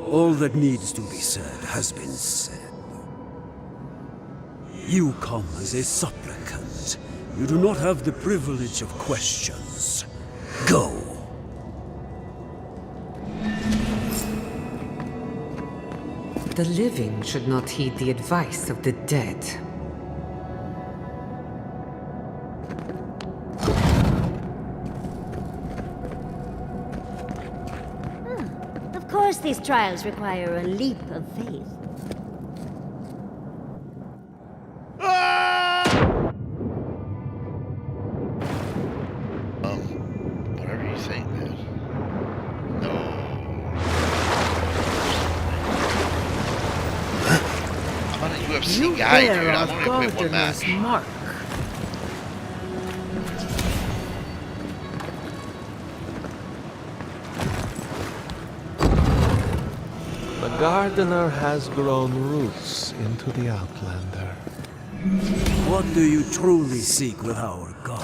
All that needs to be said has been said. You come as a supplicant. You do not have the privilege of questions. Go. The living should not heed the advice of the dead. Of course these trials require a leap of faith. Whatever you think, man. No. I'm not a UFC guy, dude. I'm only quit one match. Mark. The gardener has grown roots into the Outlander. What do you truly seek with our god?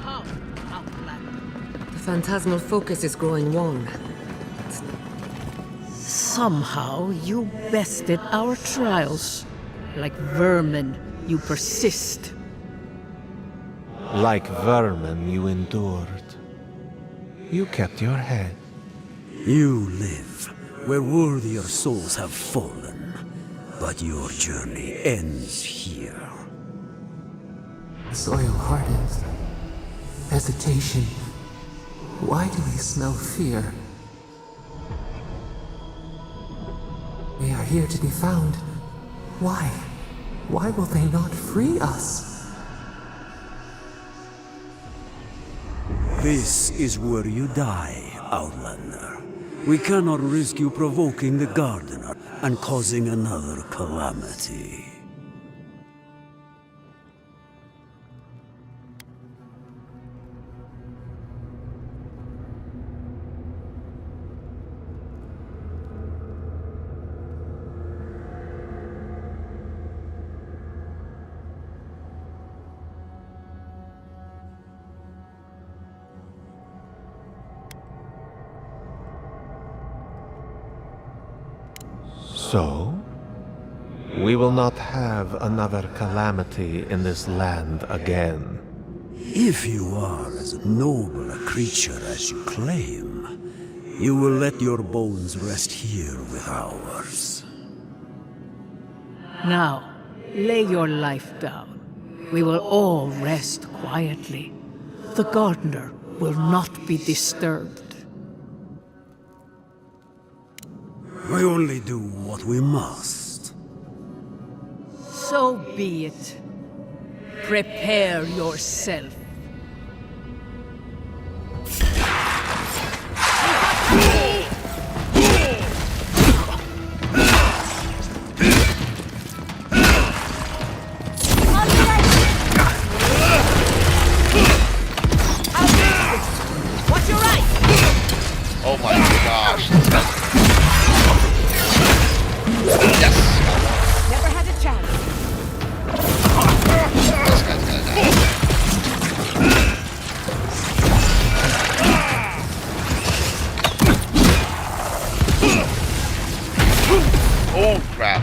How, Outlander? The phantasmal focus is growing warm. Somehow you bested our trials. Like vermin, you persist. Like vermin, you endured. You kept your head. You live where worthier souls have fallen, but your journey ends here. Soil hardens. Hesitation. Why do we smell fear? We are here to be found. Why? Why will they not free us? This is where you die, Outlander. We cannot risk you provoking the Gardener and causing another calamity. So, we will not have another calamity in this land again. If you are as noble a creature as you claim, you will let your bones rest here with ours. Now, lay your life down. We will all rest quietly. The gardener will not be disturbed. We only do what we must. So be it. Prepare yourself. Oh my gosh. Yes! Never had a chance. This guy's gonna die. Oh crap.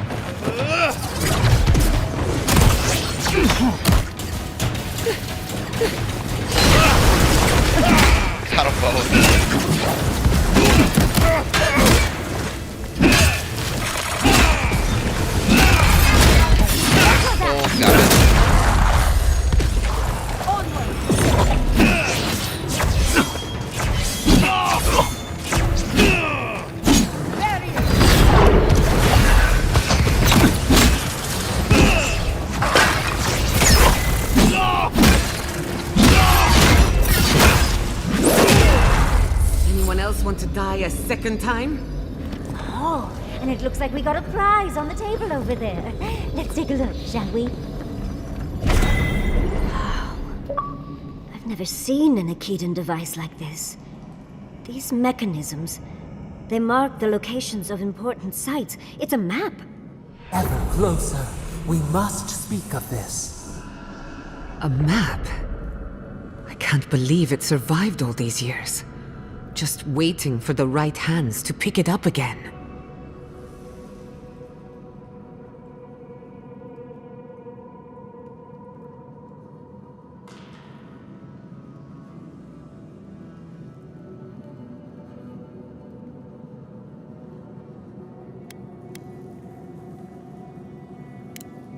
Got them both. Oh, got it. Anyone else want to die a second time? Oh, and it looks like we got a prize on the table over there. Let's take a look, shall we? Wow. I've never seen an Akitan device like this. These mechanisms, they mark the locations of important sites. It's a map. Ever closer. We must speak of this. A map? I can't believe it survived all these years. Just waiting for the right hands to pick it up again.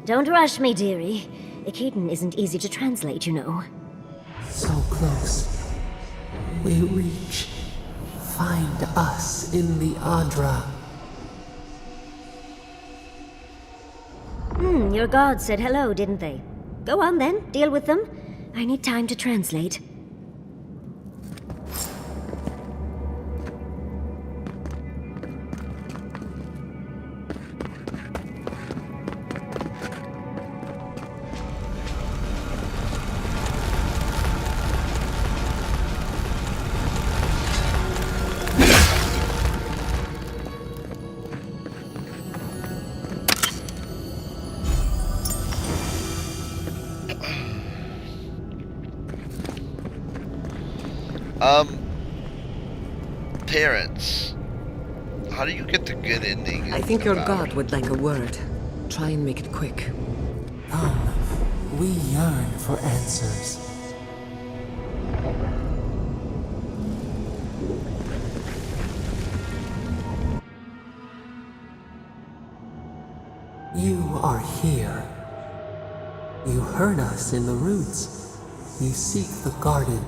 Don't rush me, dearie. Akitan isn't easy to translate, you know. So close. We reach. Find us in the Adra. Your gods said hello, didn't they? Go on then, deal with them. I need time to translate. Terrence, how do you get the good ending? I think your god would like a word. Try and make it quick. We yearn for answers. You are here. You heard us in the roots. You seek the garden.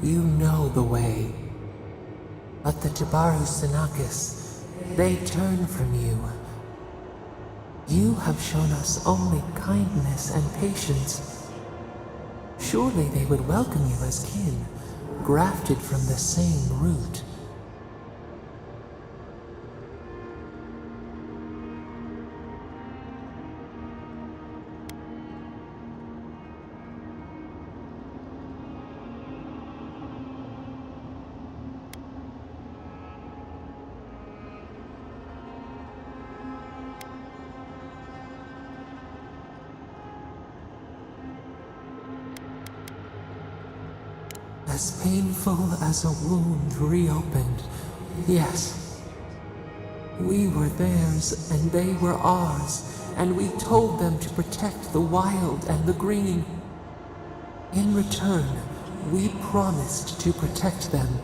You know the way. But the Jabaru Sinakis, they turn from you. You have shown us only kindness and patience. Surely they would welcome you as kin, grafted from the same root. As painful as a wound reopened, yes. We were theirs and they were ours, and we told them to protect the wild and the green. In return, we promised to protect them,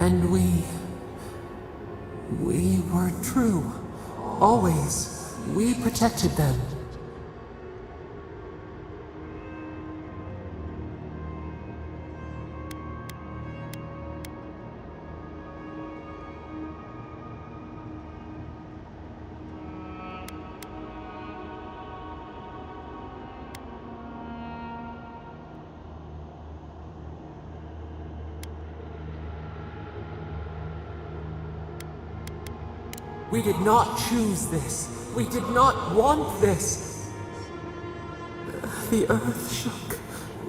and we were true. Always, we protected them. We did not choose this. We did not want this. The earth shook.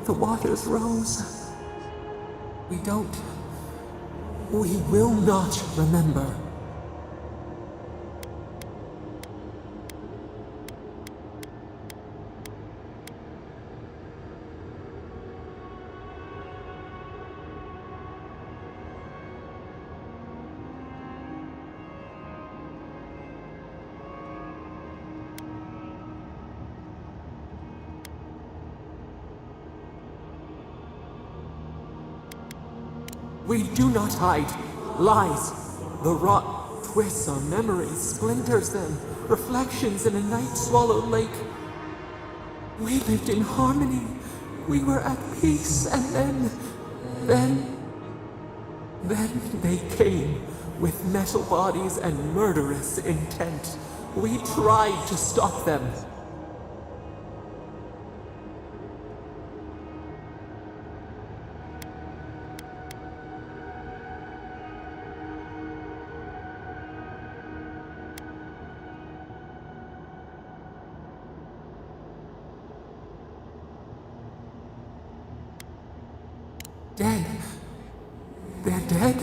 The waters rose. We will not remember. We do not hide. Lies. The rot twists our memories, splinters them. Reflections in a night-swallowed lake. We lived in harmony. We were at peace, and then they came with metal bodies and murderous intent. We tried to stop them. Dead? They're dead?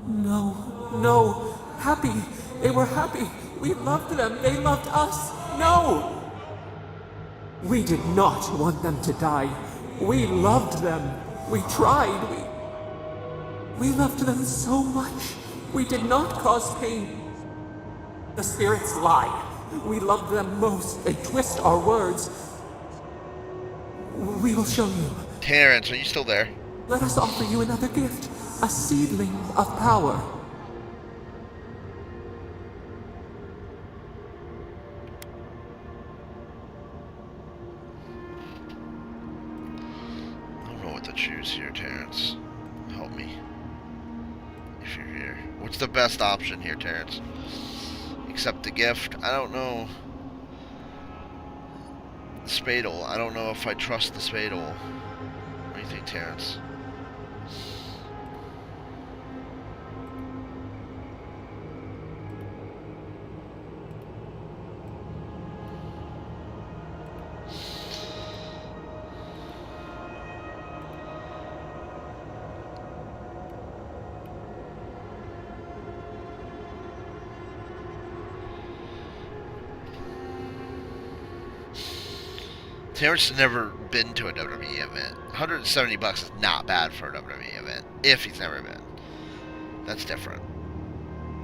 No. Happy. They were happy. We loved them. They loved us. No! We did not want them to die. We loved them. We tried. We loved them so much. We did not cause pain. The spirits lie. We loved them most. They twist our words. We will show you. Terrence, are you still there? Let us offer you another gift. A seedling of power. I don't know what to choose here, Terrence. Help me. If you're here. What's the best option here, Terrence? Accept the gift? I don't know. The Spadal. I don't know if I trust the Spadal. What do you think, Terrence? Terrence's never been to a WWE event. $170 is not bad for a WWE event, if he's never been. That's different.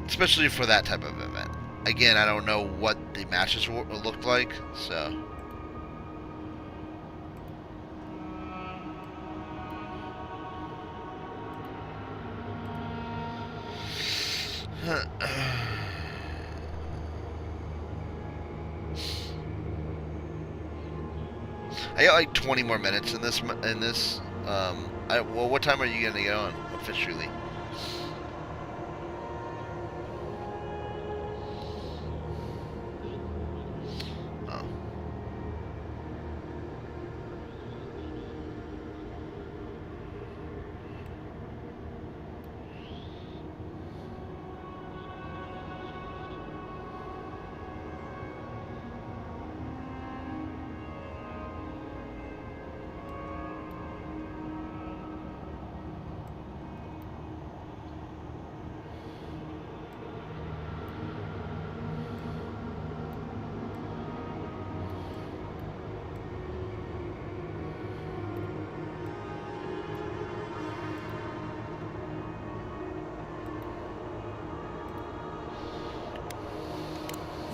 Especially for that type of event. Again, I don't know what the matches will look like, so... I got like 20 more minutes in this. Well, what time are you gonna get on officially? Oh.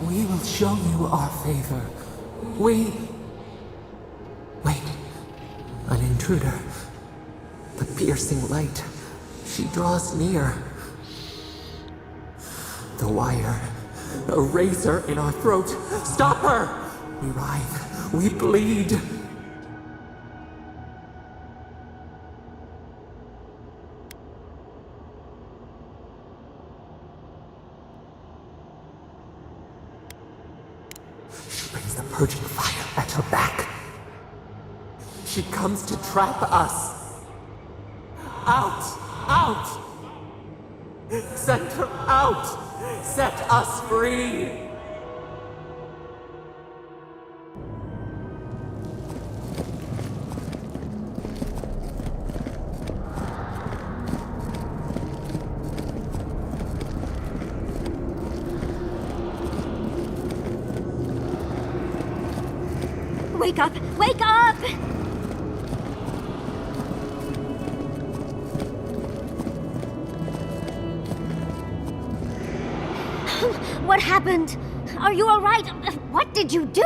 We will show you our favor. Wait. An intruder. The piercing light. She draws near. The wire. A razor in our throat. Stop her! We writhe. We bleed. The purging fire at her back. She comes to trap us. Out! Send her out! Set us free! Wake up! Wake up! What happened? Are you all right? What did you do?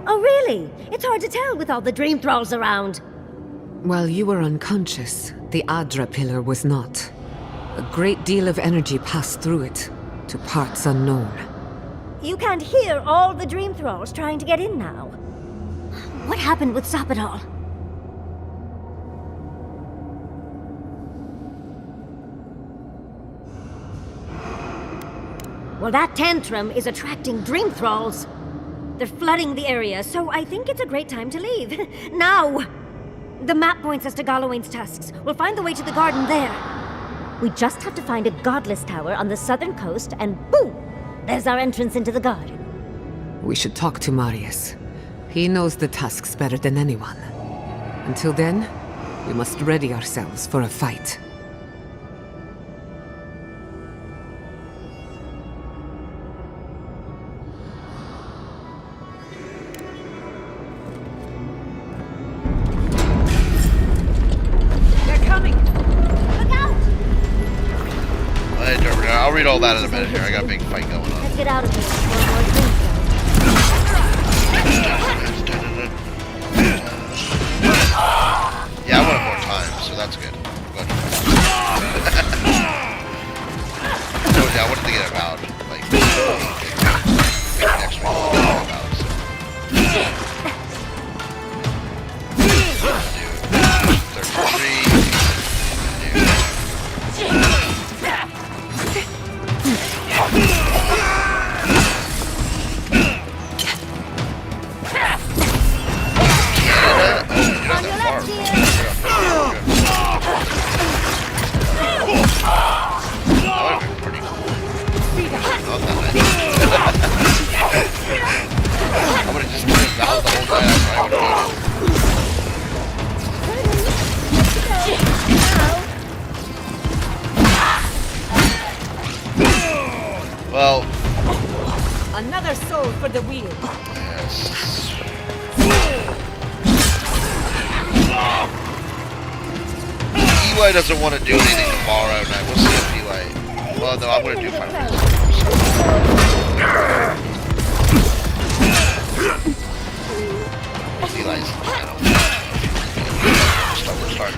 Oh, really? It's hard to tell with all the dream thralls around. While you were unconscious, the Adra pillar was not. A great deal of energy passed through it, to parts unknown. You can't hear all the dream thralls trying to get in now. What happened with Sapidal? Well, that tantrum is attracting dream thralls. They're flooding the area, so I think it's a great time to leave. Now! The map points us to Galawain's tusks. We'll find the way to the garden there. We just have to find a godless tower on the southern coast, and boom! There's our entrance into the garden. We should talk to Marius. He knows the tusks better than anyone. Until then, we must ready ourselves for a fight. I'll read all that in a minute here. I got a big fight going on. Let's get out of here before more Yeah, I wanted more time, so that's good. Good. So yeah, I wanted to get Avowed, like, next week. Avowed, so. Do 33. I would have just been Avowed the whole time. I would have hated it. go for the wheel. Yes. Eli doesn't want to do anything tomorrow night. We'll see if Eli... Well, no, I'm going to do Final Fantasy. Eli's, I don't know. We'll start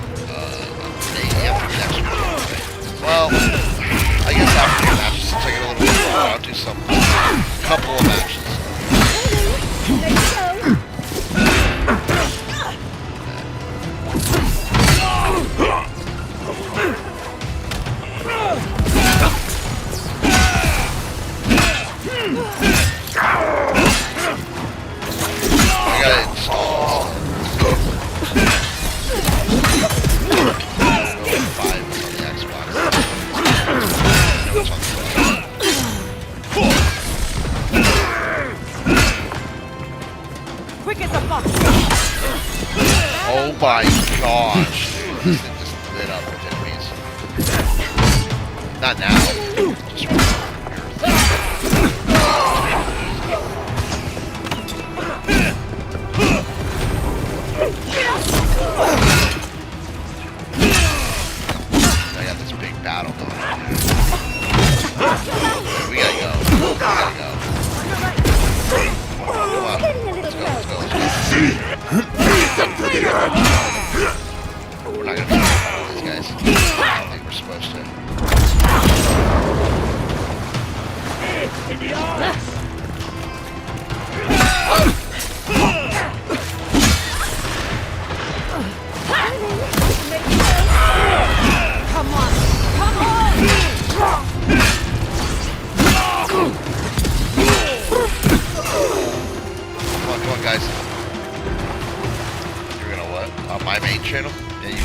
after next week. Well, I guess after the matches, since I get a little bit more, I'll do some couple of matches. I gotta install 5 on the Xbox. Quick as a fox. Oh my gosh, dude. This thing just lit up with enemies. Not now. Just I got this big battle going on here. We gotta go. Come on. Let's go. We're not gonna be able to follow these guys. I don't think we're supposed to. Come on. Come on, guys. You're gonna what? On my main channel? Yeah, you can.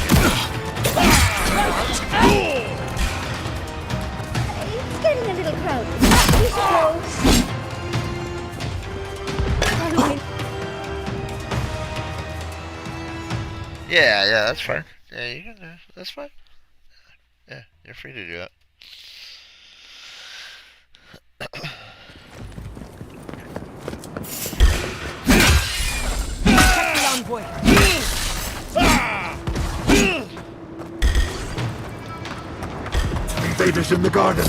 It's getting a little crowded. You should go. Yeah, that's fine. Yeah, you can do it. That's fine. Yeah, you're free to do that. Invaders in the garden.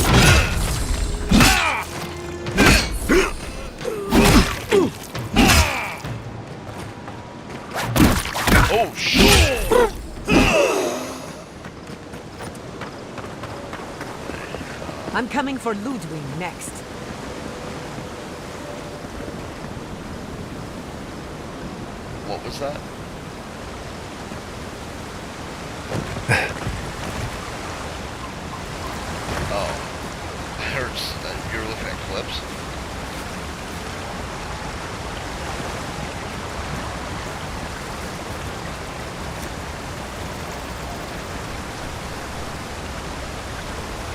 Oh shit! I'm coming for Ludwig next. What was that? Oh, I heard you were looking at clips.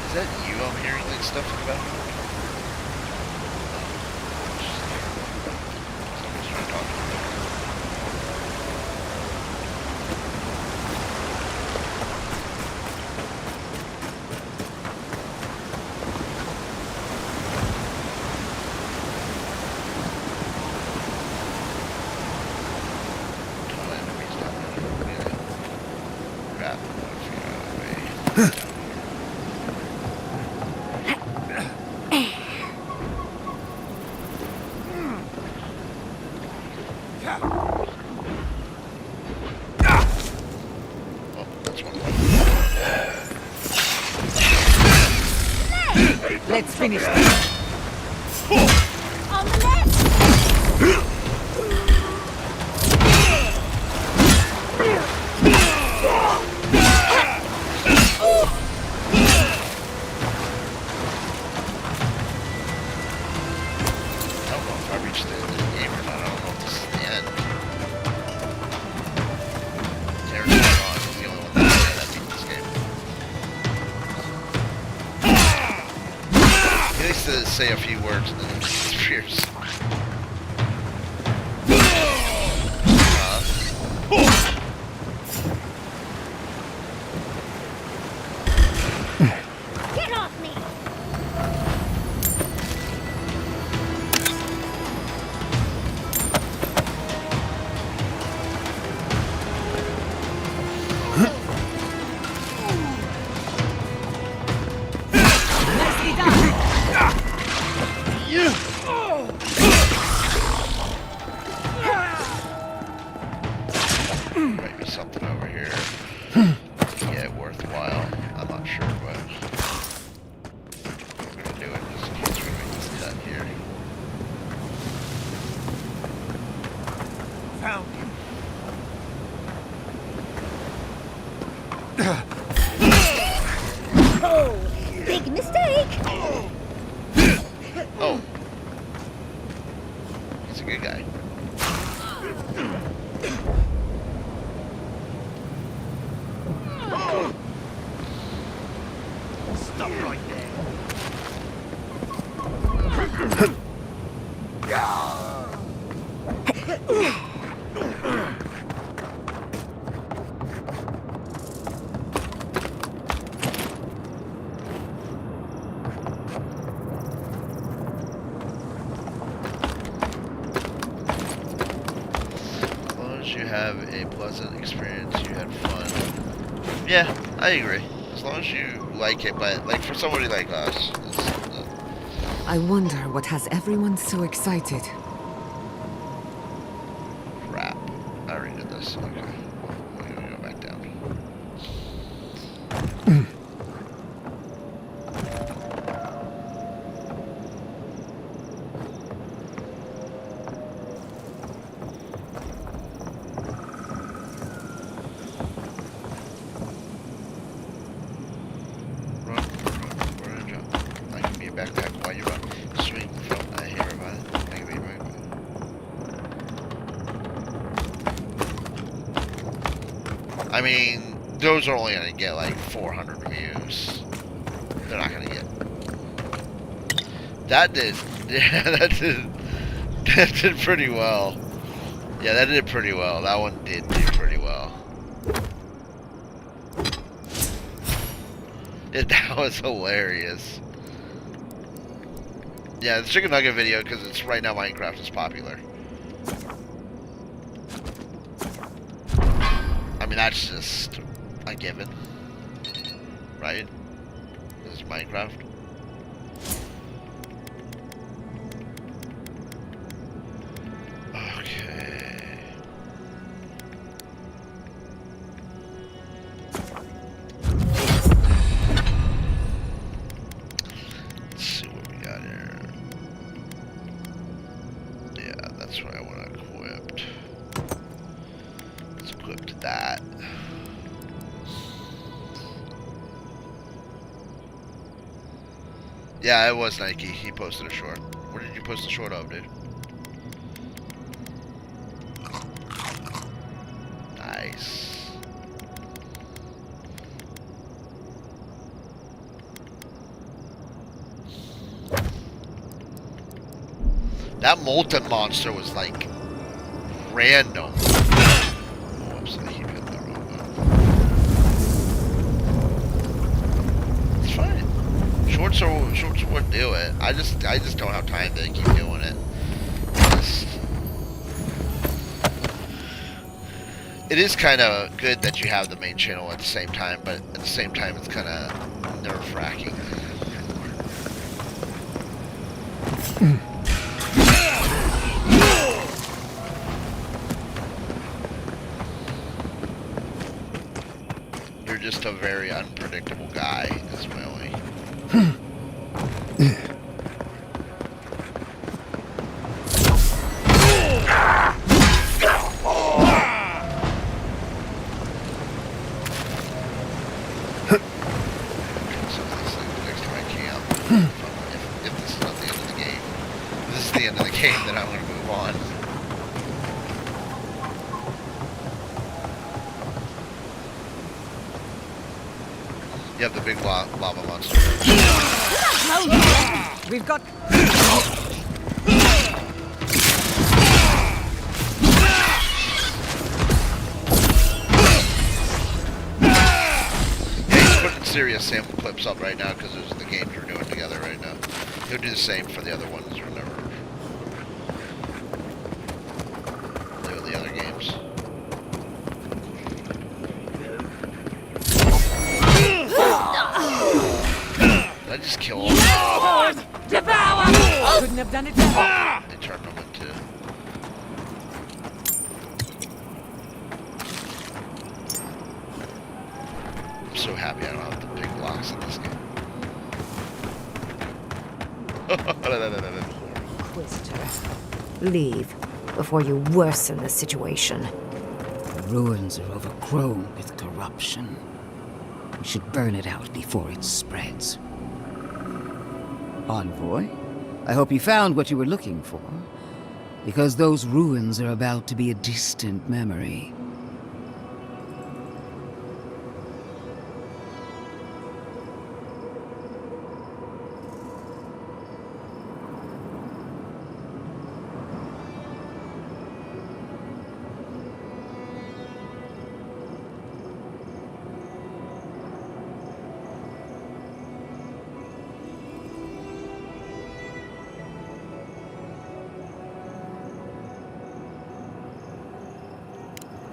Is that you I'm hearing like stuff about? Somebody's trying to talk to me. Let's finish this. On the left! Say a few words and then it disappears. Get off me! Might be something over here. Yeah, worthwhile. I'm not sure, but I'm gonna do it just in case we make this cut here. Found you. Big mistake! Oh. He's a good guy. Stop right there. As long as you have a pleasant experience, you had fun. Yeah, I agree. As long as you like it, but like for somebody like us, I wonder what has everyone so excited. crap. I already did this. Okay. We're gonna go back down. Run, and jump. I can be a backpack while you run. Swing from a hair vine. I can be right. I mean, those are only gonna get like 400 views. They're not gonna get. That did. Yeah, that did pretty well. Yeah, that did pretty well. That one did do pretty well. That was hilarious. Yeah, the chicken nugget video, because it's right now Minecraft is popular. I mean, that's just a given, right? This is Minecraft. Okay. Let's see what we got here. Yeah, that's what I want equipped. Let's equip that. Yeah, it was Nike. He posted a short. Where did you post the short of, dude? Nice. That molten monster was like random. Whoops, I keep hitting the wrong button. It's fine. Shorts would do it. I just don't have time to keep doing it. It is kind of good that you have the main channel at the same time, but at the same time it's kind of nerve-wracking. You're just a very unpredictable guy, is my only. If this is not the end of the game. If this is the end of the game, then I'm going to move on. You have the big lava monster. We've got... Serious sample clips up right now because those are the games we're doing together right now. He'll do the same for the other ones whenever. Look at the other games. Did I just kill him? Devour! Couldn't have done it better. They turned him into. so happy I don't have to pick locks in this game. Inquisitor, leave before you worsen the situation. The ruins are overgrown with corruption. We should burn it out before it spreads. Envoy, I hope you found what you were looking for, because those ruins are about to be a distant memory.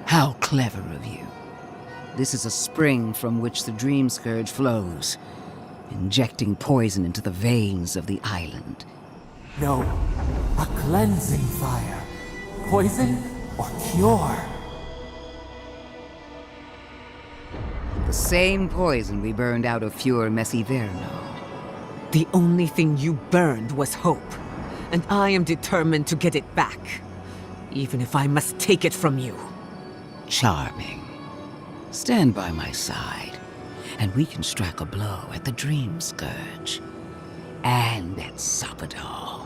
How clever of you. This is a spring from which the Dream Scourge flows, injecting poison into the veins of the island. No, a cleansing fire. Poison or cure? The same poison we burned out of Fior Messiverno. The only thing you burned was hope, and I am determined to get it back, even if I must take it from you. Charming. Stand by my side, and we can strike a blow at the Dream Scourge. And at Sapadal.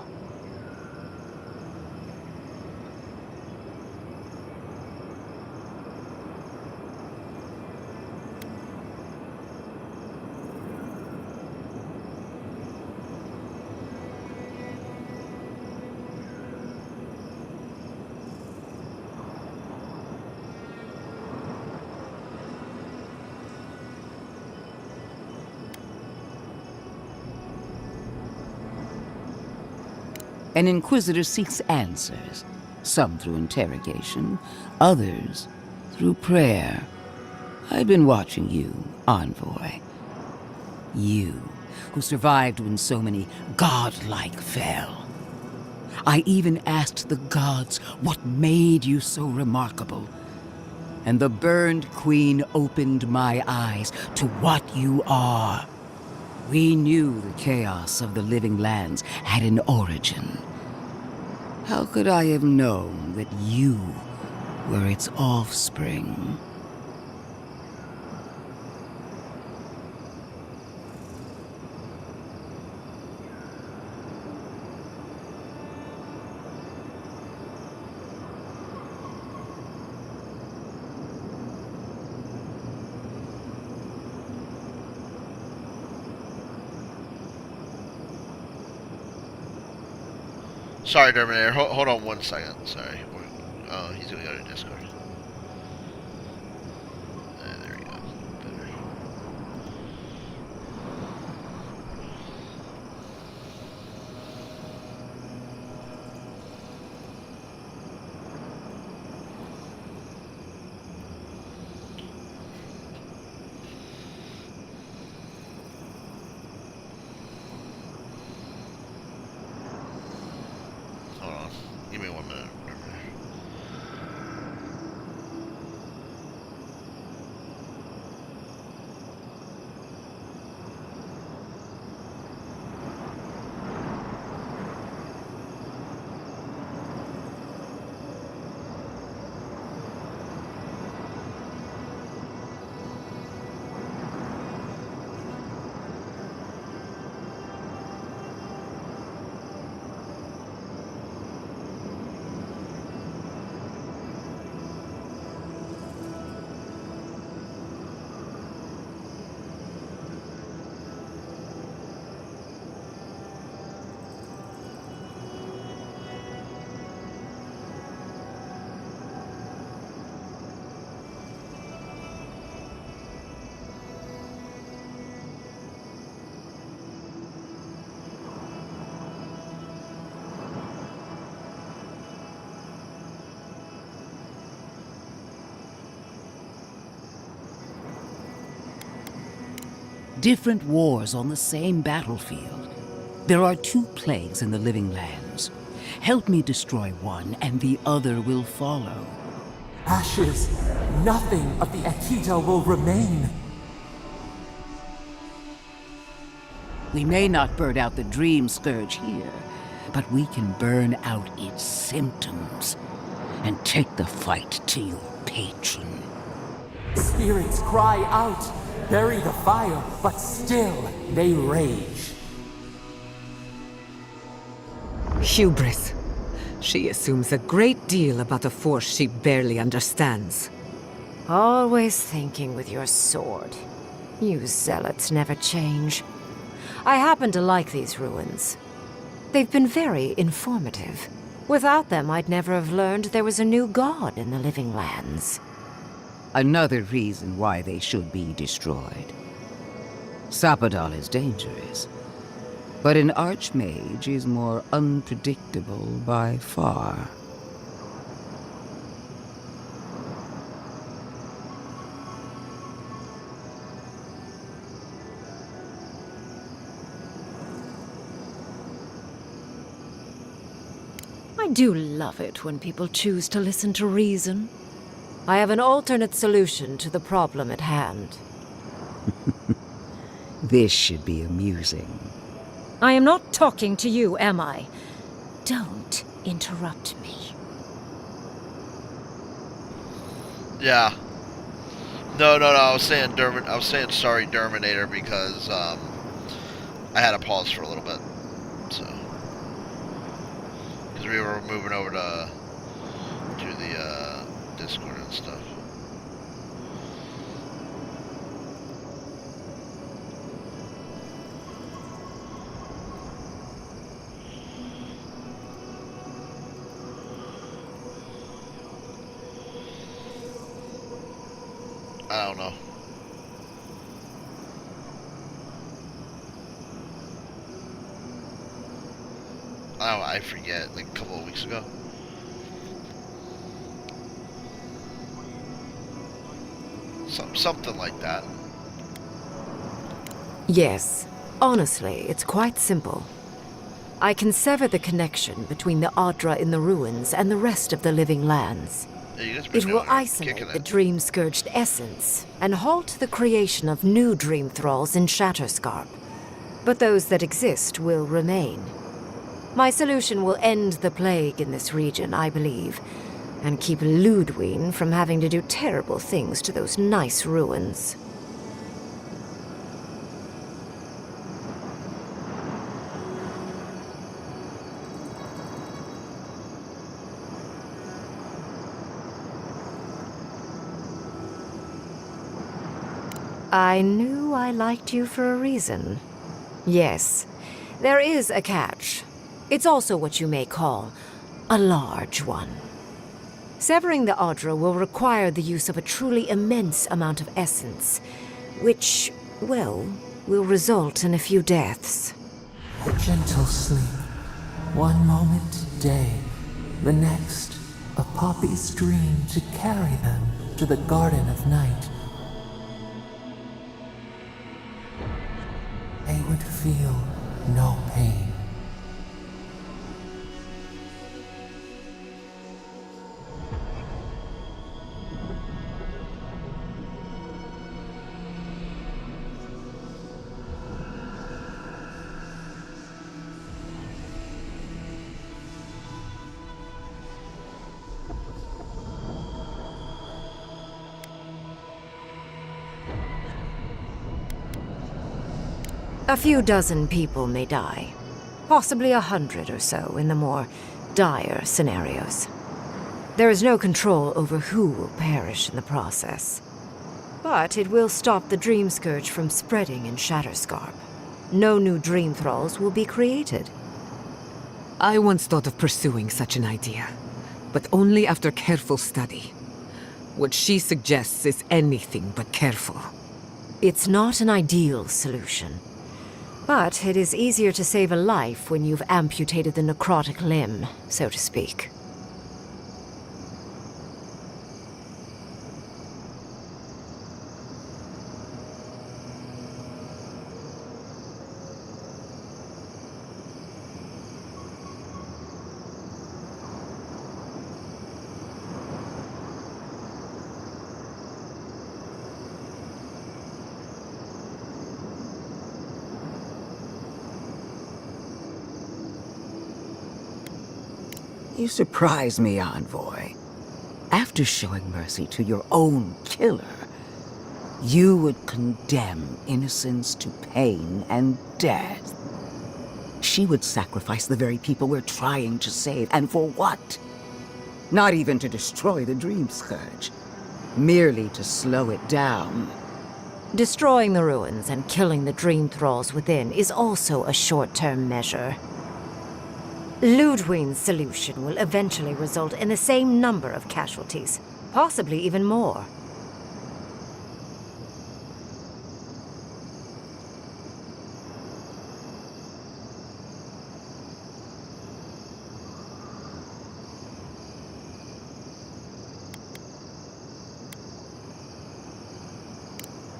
An Inquisitor seeks answers, some through interrogation, others through prayer. I've been watching you, Envoy. You, who survived when so many godlike fell. I even asked the gods what made you so remarkable. And the burned queen opened my eyes to what you are. We knew the chaos of the living lands had an origin. How could I have known that you were its offspring? Sorry, Terminator. Hold on 1 second. Sorry. He's gonna go to Discord. There we go. Better. Hold on. Give me 1 minute. Different wars on the same battlefield. There are 2 plagues in the living lands. Help me destroy one, and the other will follow. Ashes. Nothing of the Akita will remain. We may not burn out the dream scourge here, but we can burn out its symptoms and take the fight to your patron. Spirits cry out, bury the fire, but still they rage. Hubris. She assumes a great deal about a force she barely understands. Always thinking with your sword. You zealots never change. I happen to like these ruins. They've been very informative. Without them, I'd never have learned there was a new god in the living lands. Another reason why they should be destroyed. Sapadal is dangerous, but an archmage is more unpredictable by far. I do love it when people choose to listen to reason. I have an alternate solution to the problem at hand. This should be amusing. I am not talking to you, am I? Don't interrupt me. Yeah. No. I was saying sorry, Derminator, because I had to pause for a little bit. So, because we were moving over to the Discord and stuff. I don't know. I forget, like a couple of weeks ago. Something like that. Yes. Honestly, it's quite simple. I can sever the connection between the Adra in the ruins and the rest of the living lands. It will isolate the dream-scourged essence and halt the creation of new dream thralls in Shatterscarp. But those that exist will remain. My solution will end the plague in this region, I believe, and keep Ludwine from having to do terrible things to those nice ruins. I knew I liked you for a reason. Yes, there is a catch. It's also what you may call a large one. Severing the Adra will require the use of a truly immense amount of essence, which, well, will result in a few deaths. A gentle sleep. One moment day, the next, a poppy's dream to carry them to the Garden of Night. They would feel no pain. A few dozen people may die, possibly 100 or so in the more dire scenarios. There is no control over who will perish in the process. But it will stop the Dream Scourge from spreading in Shatterscarp. No new Dream Thralls will be created. I once thought of pursuing such an idea, but only after careful study. What she suggests is anything but careful. It's not an ideal solution. But it is easier to save a life when you've amputated the necrotic limb, so to speak. You surprise me, Envoy. After showing mercy to your own killer, you would condemn innocents to pain and death. She would sacrifice the very people we're trying to save, and for what? Not even to destroy the Dream Scourge, merely to slow it down. Destroying the ruins and killing the dream thralls within is also a short-term measure. Ludwig's solution will eventually result in the same number of casualties, possibly even more.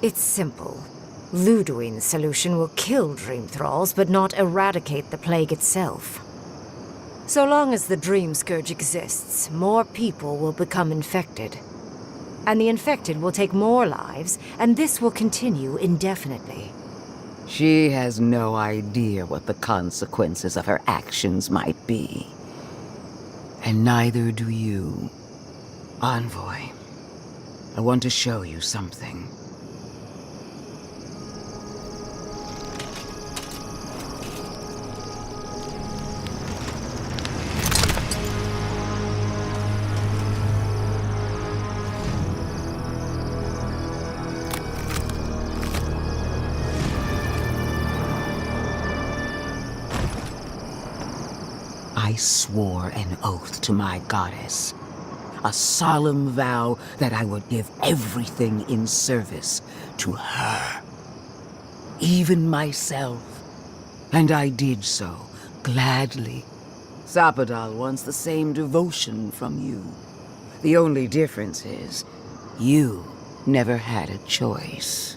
It's simple. Ludwig's solution will kill Dream Thralls, but not eradicate the plague itself. So long as the Dream Scourge exists, more people will become infected. And the infected will take more lives, and this will continue indefinitely. She has no idea what the consequences of her actions might be. And neither do you. Envoy, I want to show you something. I swore an oath to my goddess. A solemn vow that I would give everything in service to her. Even myself. And I did so, gladly. Sapadal wants the same devotion from you. The only difference is, you never had a choice.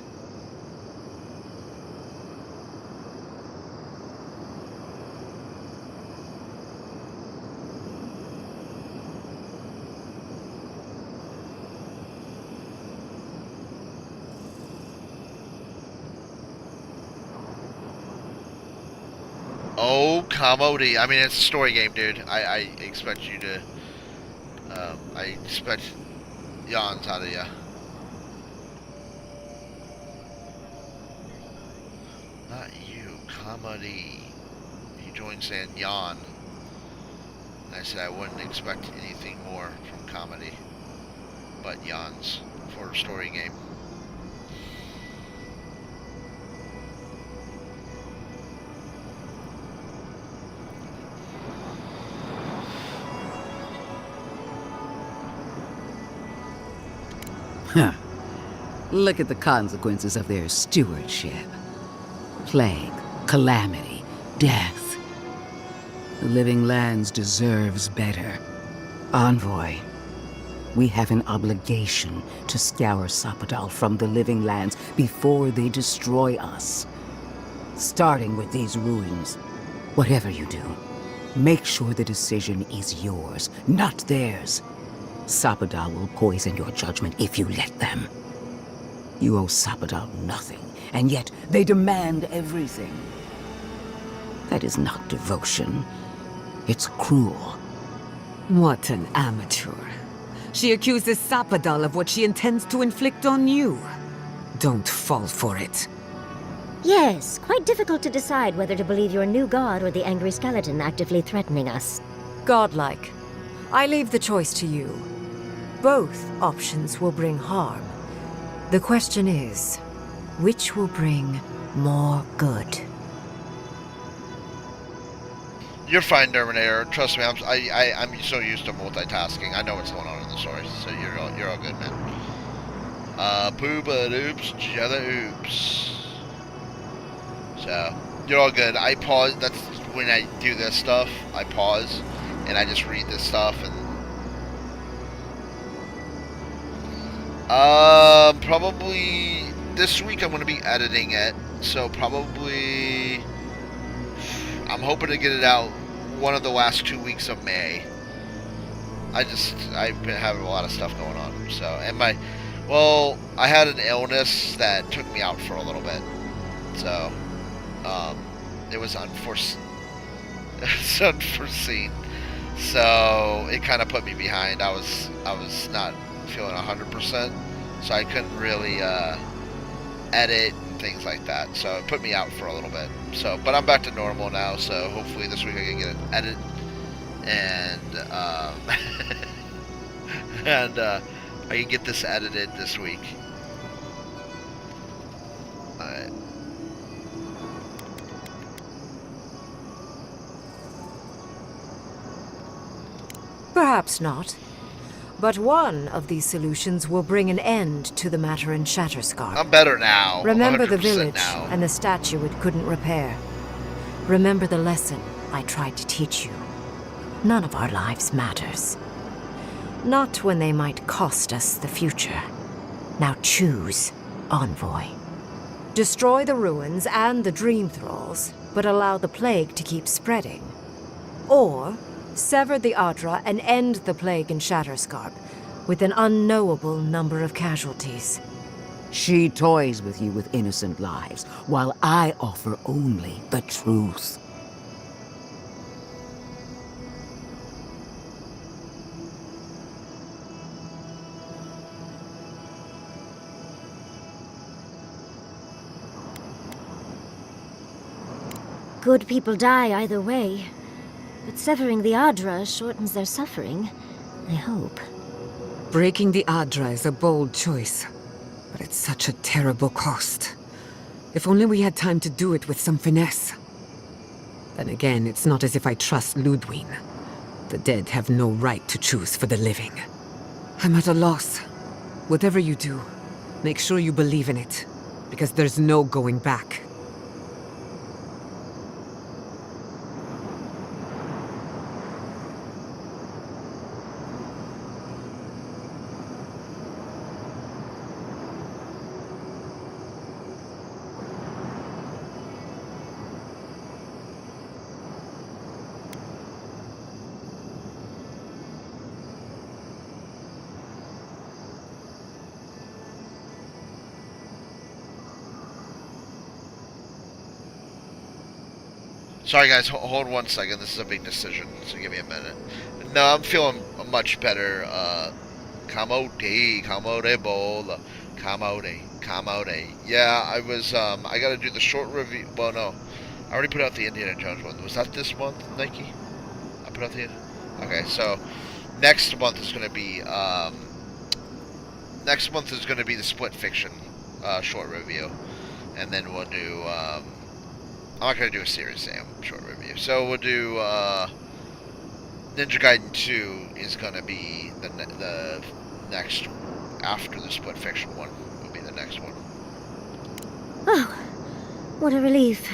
Oh, comedy. I mean, it's a story game, dude. I expect you to... I expect yawns out of you. Not you, comedy. You joined saying yawn. And I said I wouldn't expect anything more from comedy. But yawns for a story game. Huh. Look at the consequences of their stewardship. Plague, calamity, death. The Living Lands deserves better. Envoy, we have an obligation to scour Sapadal from the Living Lands before they destroy us. Starting with these ruins. Whatever you do, make sure the decision is yours, not theirs. Sapadal will poison your judgment if you let them. You owe Sapadal nothing, and yet they demand everything. That is not devotion. It's cruel. What an amateur. She accuses Sapadal of what she intends to inflict on you. Don't fall for it. Yes, quite difficult to decide whether to believe your new god or the angry skeleton actively threatening us. Godlike. I leave the choice to you. Both options will bring harm. The question is, which will bring more good? You're fine, Terminator. Trust me, I'm so used to multitasking. I know what's going on in the story, so you're all good, man. Pooba oops, jella oops. So you're all good. I pause. That's when I do this stuff. I pause and I just read this stuff and. Probably this week I'm going to be editing it, so probably I'm hoping to get it out one of the last 2 weeks of May. I've been having a lot of stuff going on, so, and I had an illness that took me out for a little bit, so, it was unforeseen. So it kind of put me behind. I was not feeling 100%, so I couldn't really edit and things like that. So it put me out for a little bit. So, but I'm back to normal now. So hopefully this week I can get an edit and and I can get this edited this week. Alright. Perhaps not. But one of these solutions will bring an end to the matter in Shatterscarp. I'm better now. Remember the village now. and the statue it couldn't repair. Remember the lesson I tried to teach you. None of our lives matters. Not when they might cost us the future. Now choose, Envoy. Destroy the ruins and the Dream Thralls, but allow the plague to keep spreading. Or sever the Adra and end the plague in Shatterscarp with an unknowable number of casualties. She toys with you with innocent lives, while I offer only the truth. Good people die either way. But severing the Adra shortens their suffering, I hope. Breaking the Adra is a bold choice, but it's such a terrible cost. If only we had time to do it with some finesse. Then again, it's not as if I trust Ludwig. The dead have no right to choose for the living. I'm at a loss. Whatever you do, make sure you believe in it, because there's no going back. Sorry guys, hold 1 second. This is a big decision, so give me a minute. No, I'm feeling much better. Kamote bowl, kamote. Yeah, I was, I gotta do the short review. Well, no. I already put out the Indiana Jones one. Was that this month, Nike? I put out the... Okay, so next month is gonna be, the Split Fiction, short review. And then we'll do, I'm not going to do a Serious Sam short review. So we'll do, Ninja Gaiden 2 is going to be the next, after the Split Fiction one, will be the next one. Oh, what a relief.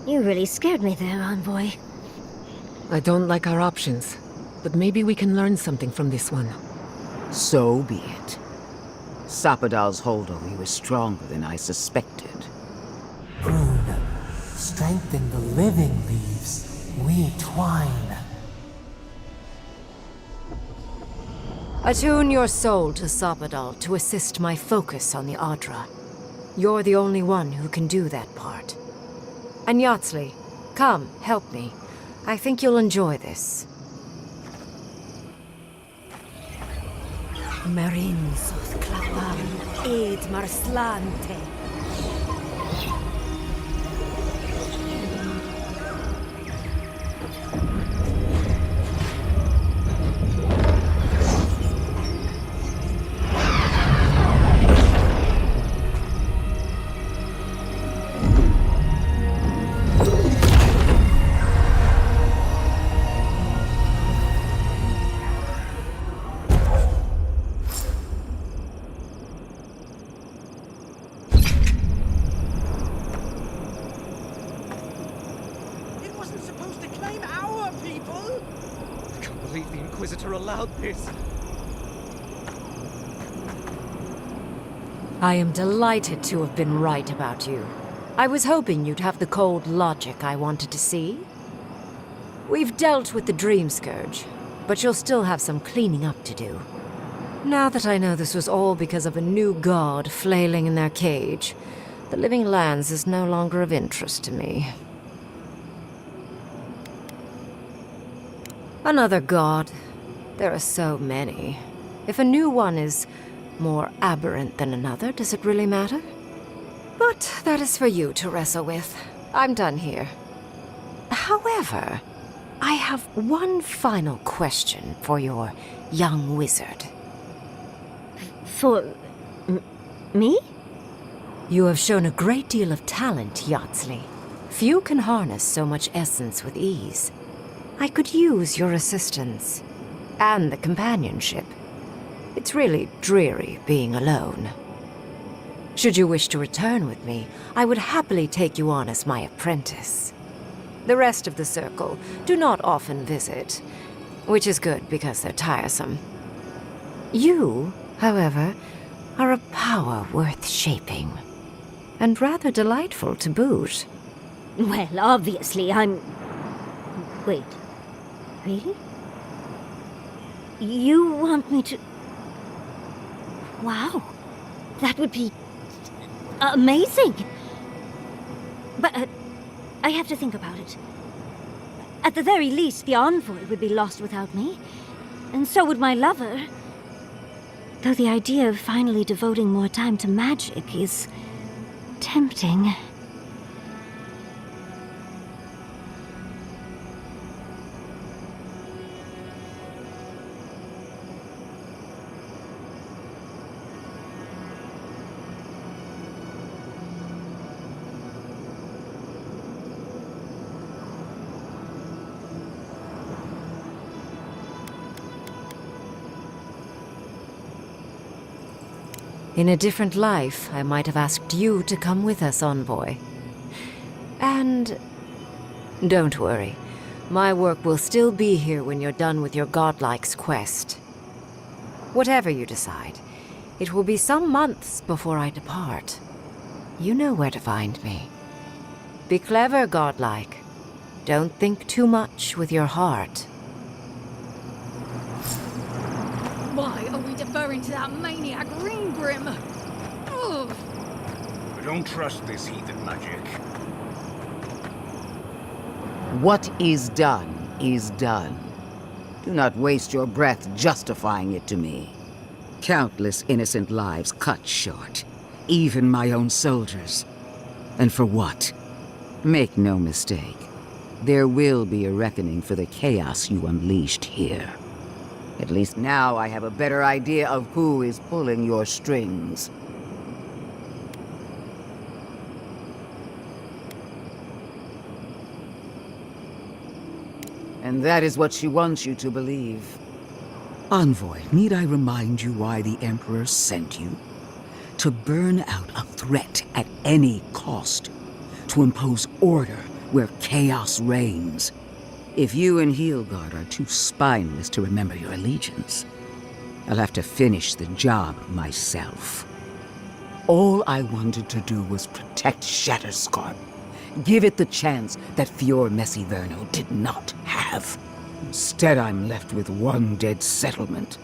You really scared me there, Envoy. I don't like our options, but maybe we can learn something from this one. So be it. Sapadal's hold over you is stronger than I suspected. Brune, strengthen the living leaves. We twine. Attune your soul to Sapadal to assist my focus on the Adra. You're the only one who can do that part. And Yatsley, come, help me. I think you'll enjoy this. Marinsos clavan ed marslante. I am delighted to have been right about you. I was hoping you'd have the cold logic I wanted to see. We've dealt with the Dream Scourge, but you'll still have some cleaning up to do. Now that I know this was all because of a new god flailing in their cage, the Living Lands is no longer of interest to me. Another god. There are so many. If a new one is more aberrant than another, does it really matter? But that is for you to wrestle with. I'm done here. However, I have one final question for your young wizard. For... me? You have shown a great deal of talent, Yardsley. Few can harness so much essence with ease. I could use your assistance. And the companionship. It's really dreary being alone. Should you wish to return with me, I would happily take you on as my apprentice. The rest of the circle do not often visit, which is good because they're tiresome. You, however, are a power worth shaping, and rather delightful to boot. Well, obviously I'm... Wait. Really? You want me to... Wow. That would be... amazing! But, I have to think about it. At the very least, the envoy would be lost without me. And so would my lover. Though the idea of finally devoting more time to magic is... tempting. In a different life, I might have asked you to come with us, Envoy. And... don't worry. My work will still be here when you're done with your godlike's quest. Whatever you decide, it will be some months before I depart. You know where to find me. Be clever, godlike. Don't think too much with your heart. Why are we deferring to that maniac Green Grim? Ugh. I don't trust this heathen magic. What is done is done. Do not waste your breath justifying it to me. Countless innocent lives cut short, even my own soldiers. And for what? Make no mistake, there will be a reckoning for the chaos you unleashed here. At least now I have a better idea of who is pulling your strings. And that is what she wants you to believe. Envoy, need I remind you why the Emperor sent you? To burn out a threat at any cost. To impose order where chaos reigns. If you and Heelgard are too spineless to remember your allegiance, I'll have to finish the job myself. All I wanted to do was protect Shatterscarp. Give it the chance that Fior Messiverno did not have. Instead, I'm left with one dead settlement,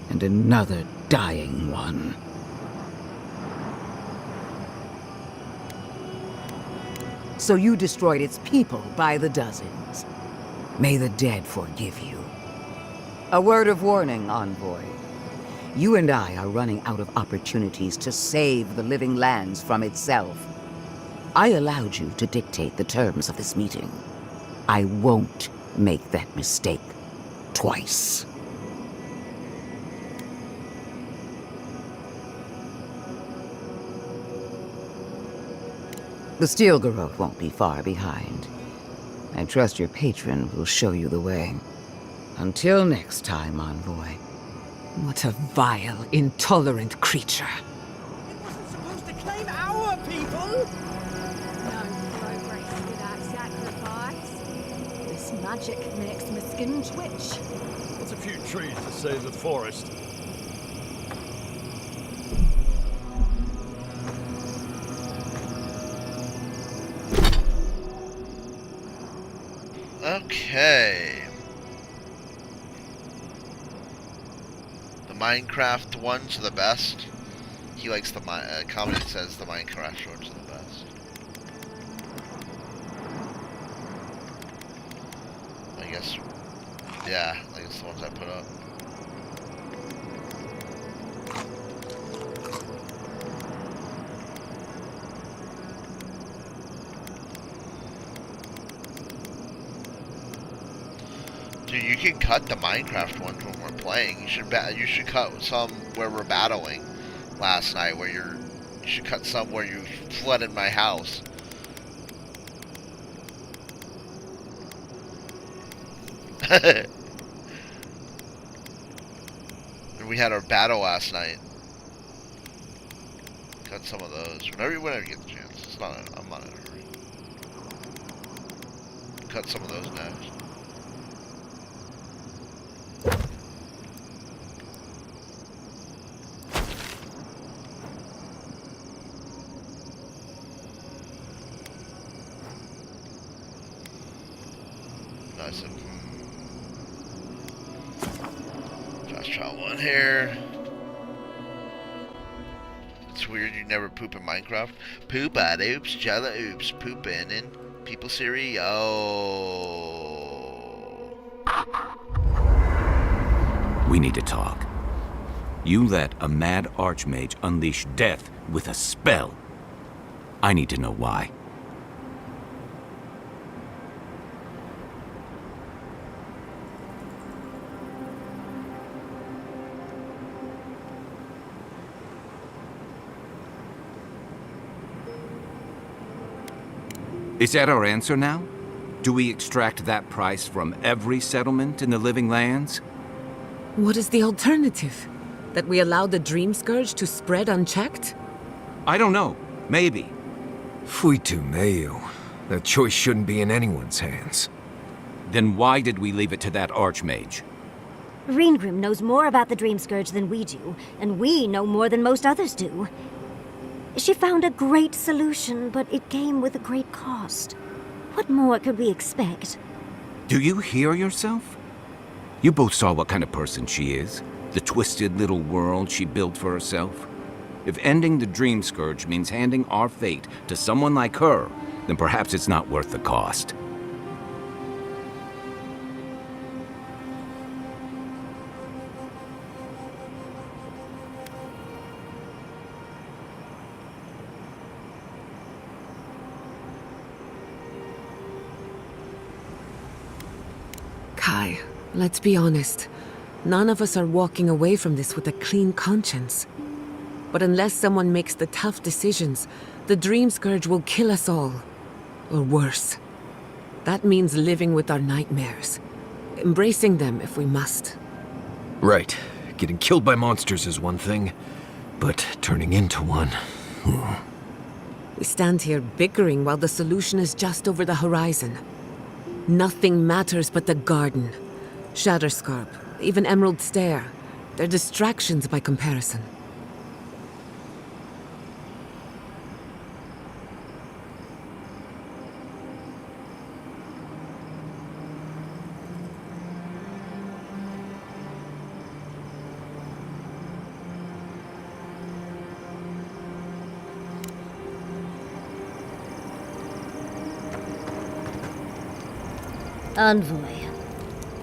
and another dying one. So you destroyed its people by the dozens. May the dead forgive you. A word of warning, Envoy. You and I are running out of opportunities to save the living lands from itself. I allowed you to dictate the terms of this meeting. I won't make that mistake twice. The Steel Garrote won't be far behind. I trust your patron will show you the way. Until next time, Envoy. What a vile, intolerant creature. It wasn't supposed to claim our people! No progress without sacrifice. This magic makes my skin twitch. What's a few trees to save the forest? Okay. The Minecraft ones are the best. He likes the comment says the Minecraft shorts are the best. I guess Yeah, I think it's the ones I put up. Dude, you can cut the Minecraft ones when we're playing. You should cut some where we're battling last night. You should cut some where you flooded my house. We had our battle last night. Cut some of those. Whenever you get the chance. I'm not in a hurry. Cut some of those next. Nice. Fast travel one here. It's weird you never poop in Minecraft. Poop at oops, jella oops, poop in people Siri. Oh. We need to talk. You let a mad archmage unleash death with a spell. I need to know why. Is that our answer now? Do we extract that price from every settlement in the Living Lands? What is the alternative? That we allow the Dream Scourge to spread unchecked? I don't know. Maybe. Fuitu meio. That choice shouldn't be in anyone's hands. Then why did we leave it to that archmage? Reengrim knows more about the Dream Scourge than we do, and we know more than most others do. She found a great solution, but it came with a great cost. What more could we expect? Do you hear yourself? You both saw what kind of person she is. The twisted little world she built for herself. If ending the Dream Scourge means handing our fate to someone like her, then perhaps it's not worth the cost. Kai, let's be honest. None of us are walking away from this with a clean conscience. But unless someone makes the tough decisions, the Dream Scourge will kill us all. Or worse. That means living with our nightmares. Embracing them if we must. Right. Getting killed by monsters is one thing, but turning into one... We stand here bickering while the solution is just over the horizon. Nothing matters but the garden. Shatterscarp, even Emerald Stair. They're distractions by comparison. Envoy,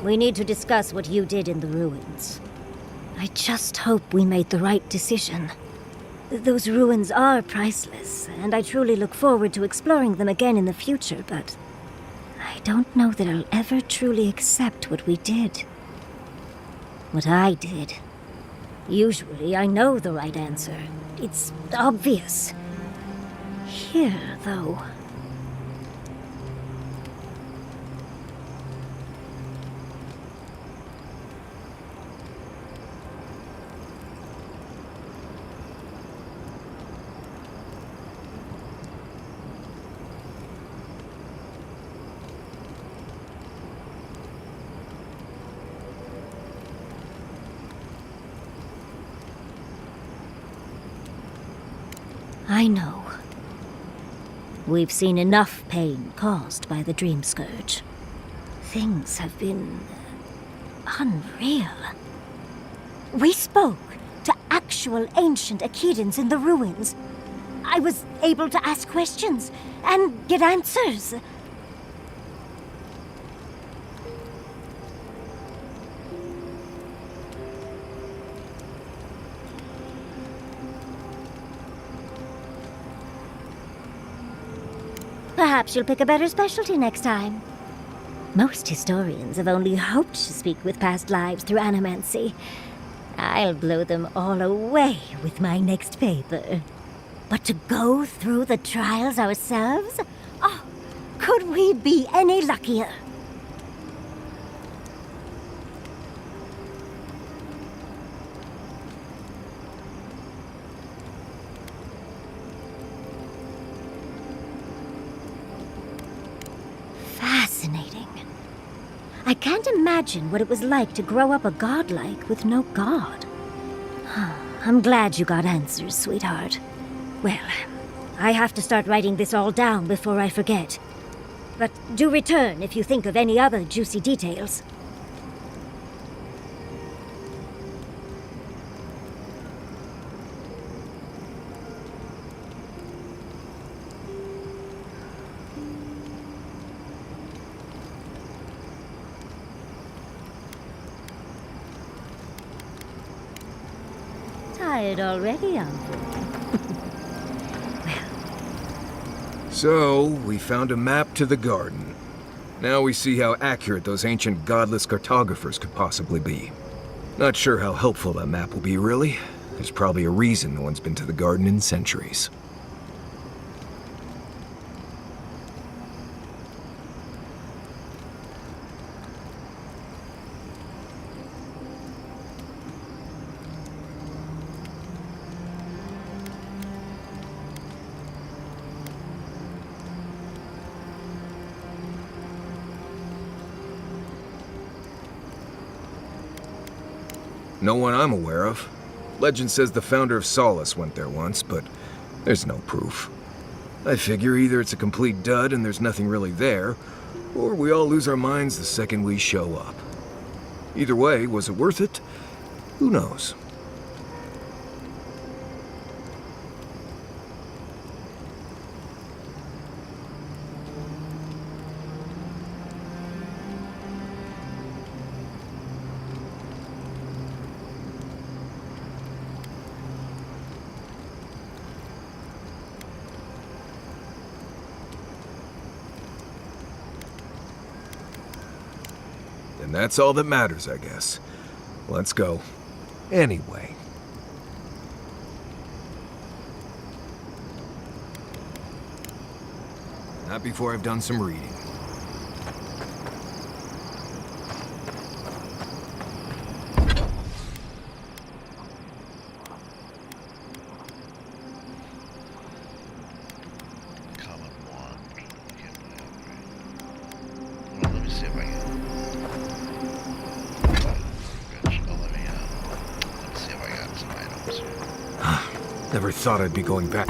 we need to discuss what you did in the ruins. I just hope we made the right decision. Those ruins are priceless, and I truly look forward to exploring them again in the future, but I don't know that I'll ever truly accept what we did. What I did. Usually I know the right answer. It's obvious. Here, though... I know. We've seen enough pain caused by the Dream Scourge. Things have been... unreal. We spoke to actual ancient Akedans in the ruins. I was able to ask questions and get answers. Perhaps you'll pick a better specialty next time. Most historians have only hoped to speak with past lives through animancy. I'll blow them all away with my next paper. But to go through the trials ourselves? Oh, could we be any luckier? Fascinating. I can't imagine what it was like to grow up a godlike with no god. I'm glad you got answers, sweetheart. Well, I have to start writing this all down before I forget. But do return if you think of any other juicy details. Tired already, Uncle? So, we found a map to the garden. Now we see how accurate those ancient godless cartographers could possibly be. Not sure how helpful that map will be, really. There's probably a reason no one's been to the garden in centuries. No one I'm aware of. Legend says the founder of Solace went there once, but there's no proof. I figure either it's a complete dud and there's nothing really there, or we all lose our minds the second we show up. Either way, was it worth it? Who knows? And that's all that matters, I guess. Let's go. Anyway. Not before I've done some reading. Never thought I'd be going back.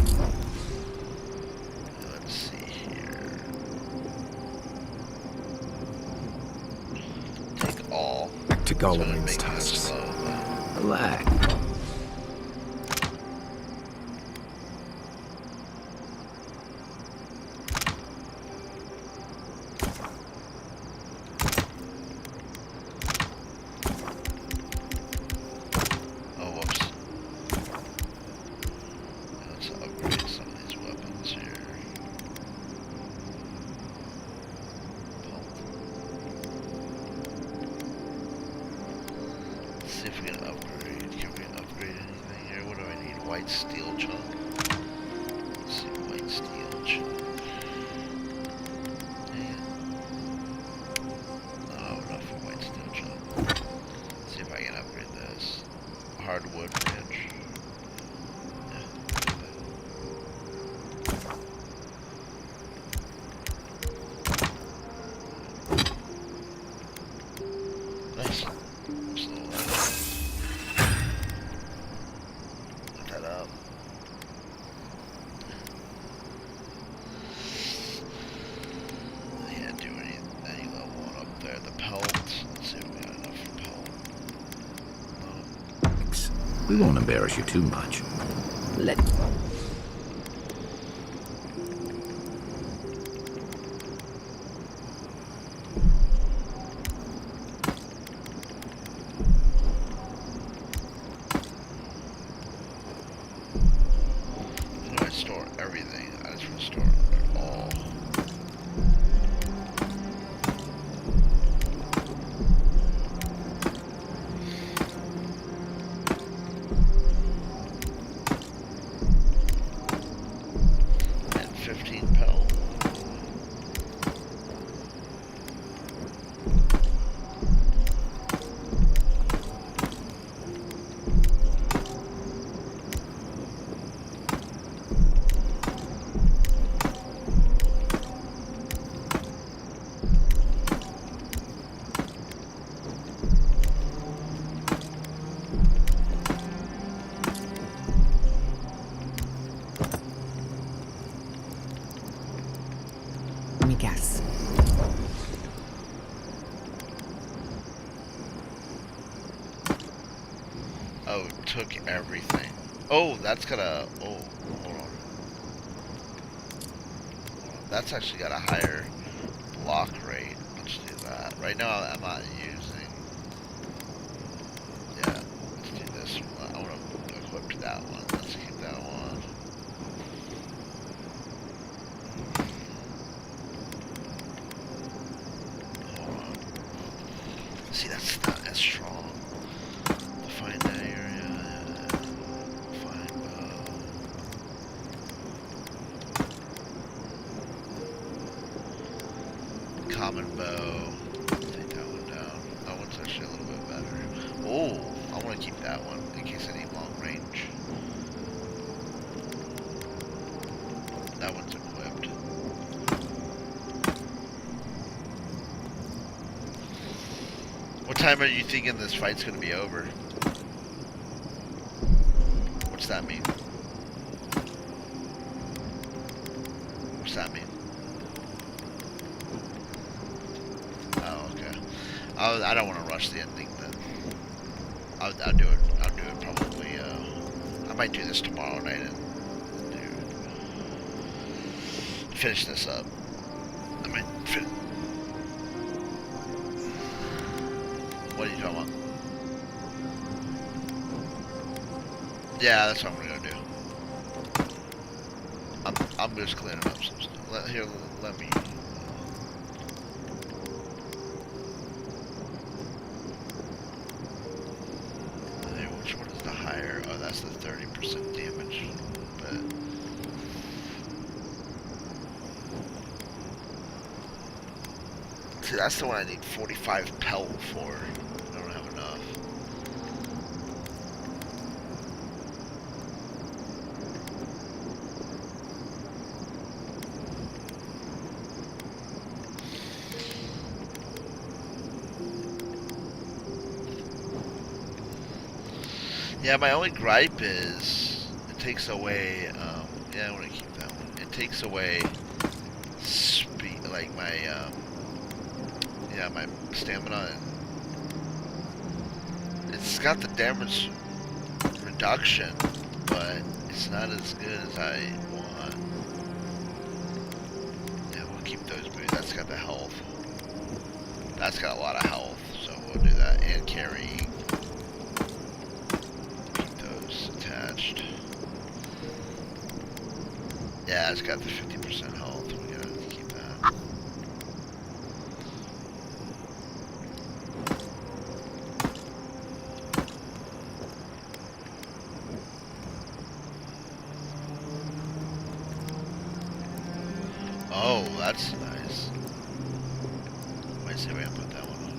Let's see here. Take all. Back to Gollum's tusks. Relax. See if we can upgrade. Can we upgrade anything here? What do I need? White steel chunk. Let's see, white steel chunk. Not enough for white steel chunk. Let's see if I can upgrade this. Hardwood branch. Nice. We won't embarrass you too much. Let... I store everything. I just want to store it all. guess. Oh, took everything. Oh, that's got a... Oh, hold on. That's actually got a higher block rate. Let's do that. Right now, I'm not using... Yeah, let's do this one. I want to equip that one. Let's keep that one. Hold on. See, that's not as strong. Find that area. Find common bow. Take that one down. That one's actually a little bit better. Oh, I want to keep that one in case I need long range. That one's equipped. What time are you thinking this fight's gonna be over? What's that mean? What's that mean? Oh, okay. I don't want to rush the ending then. I'll do it. I'll do it probably. I might do this tomorrow night and finish this up. I might finish. What are you talking about? Yeah, that's what I'm gonna do. I'm just cleaning up some stuff. Let me. Which one is the higher? Oh, that's the 30% damage. But see, that's the one I need 45 pelt for. I don't have enough. Yeah, my only gripe is it takes away, yeah, I want to keep that one. It takes away speed, like my, yeah, my stamina. It's got the damage reduction, but it's not as good as I want. Yeah, we'll keep those boots. That's got the health. That's got a lot of health, so we'll do that. And carrying. Attached. Yeah, it's got the 50% health. We gotta keep that. Oh, that's nice. Might see if I can put that one on.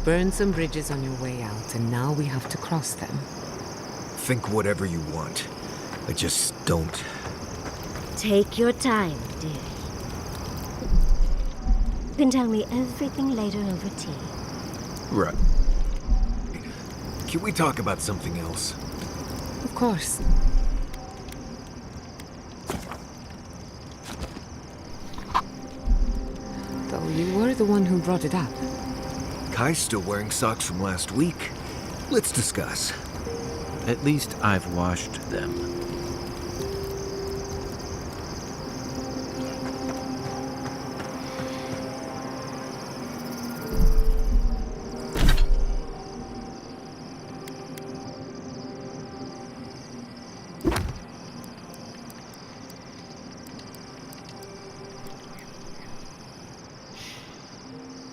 Burned some bridges on your way out, and now we have to cross them. Think whatever you want. I just don't. Take your time, dear. You can tell me everything later over tea. Right. Can we talk about something else? Of course. Though you were the one who brought it up. Kai's still wearing socks from last week. Let's discuss. At least I've washed them.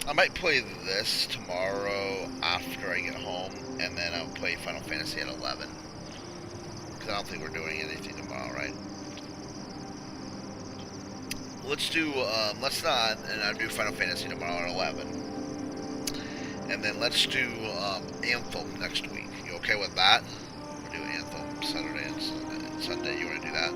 I might play this tomorrow after I get home, and then I'll play Final Fantasy at 11. Because I don't think we're doing anything tomorrow, right? Let's do, let's not, and I'll do Final Fantasy tomorrow at 11. And then let's do, Anthem next week. You okay with that? We'll do Anthem Saturday and Sunday. You want to do that?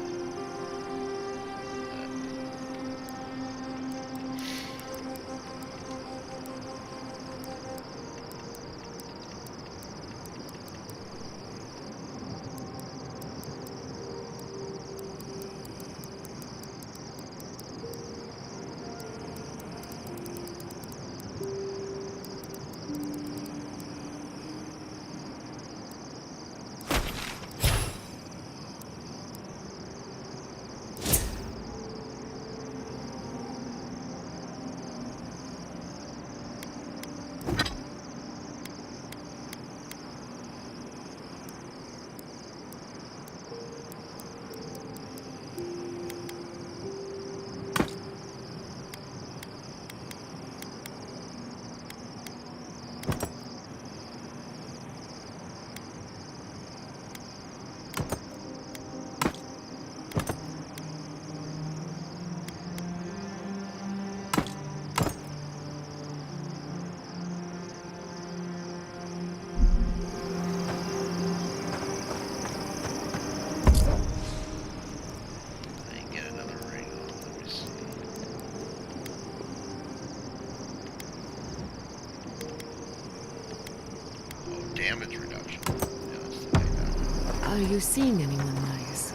Are you seeing anyone nice?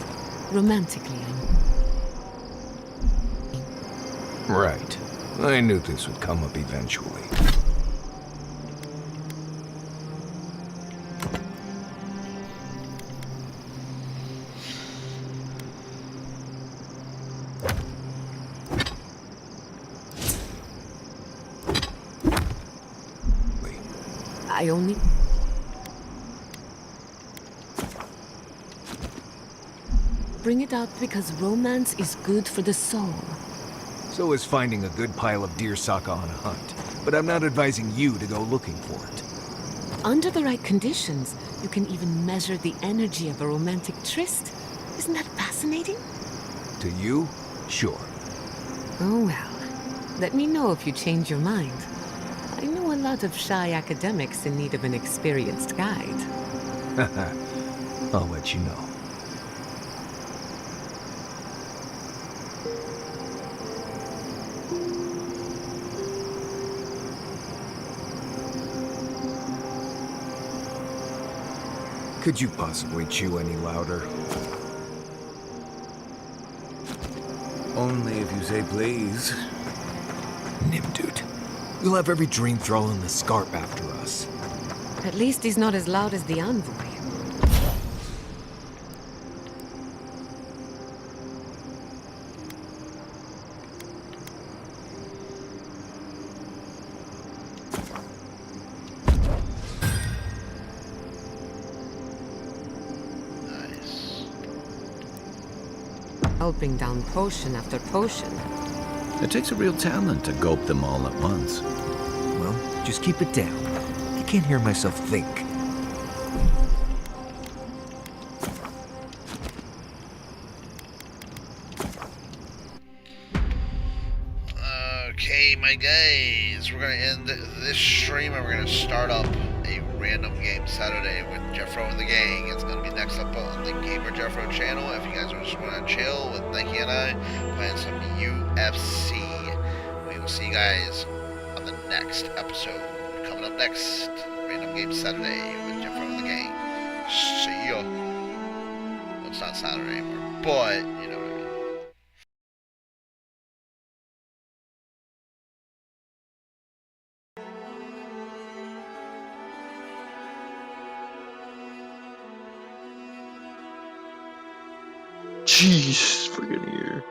Romantically, Right. I knew this would come up eventually. I only... Bring it out because romance is good for the soul. So is finding a good pile of deersaka on a hunt. But I'm not advising you to go looking for it. Under the right conditions, you can even measure the energy of a romantic tryst. Isn't that fascinating? To you? Sure. Oh well. Let me know if you change your mind. I know a lot of shy academics in need of an experienced guide. I'll let you know. Could you possibly chew any louder? Only if you say please. Nimdude. We'll have every dream thrall in the scarp after us. At least he's not as loud as the envoy. Gulping down potion after potion. It takes a real talent to gulp them all at once. Well, just keep it down. I can't hear myself think. Okay, my guys, we're gonna end this stream and we're gonna start up a random game Saturday with Jeffro and the gang. It's gonna be next up on the Gamer Jeffro Channel. If you guys just wanna chill with Nike and I playing some UFC, we will see you guys on the next episode. Coming up next, random game Saturday with Jeffro and the gang. See ya. Well, it's not Saturday anymore, but you know what I mean. Jeez, freaking here.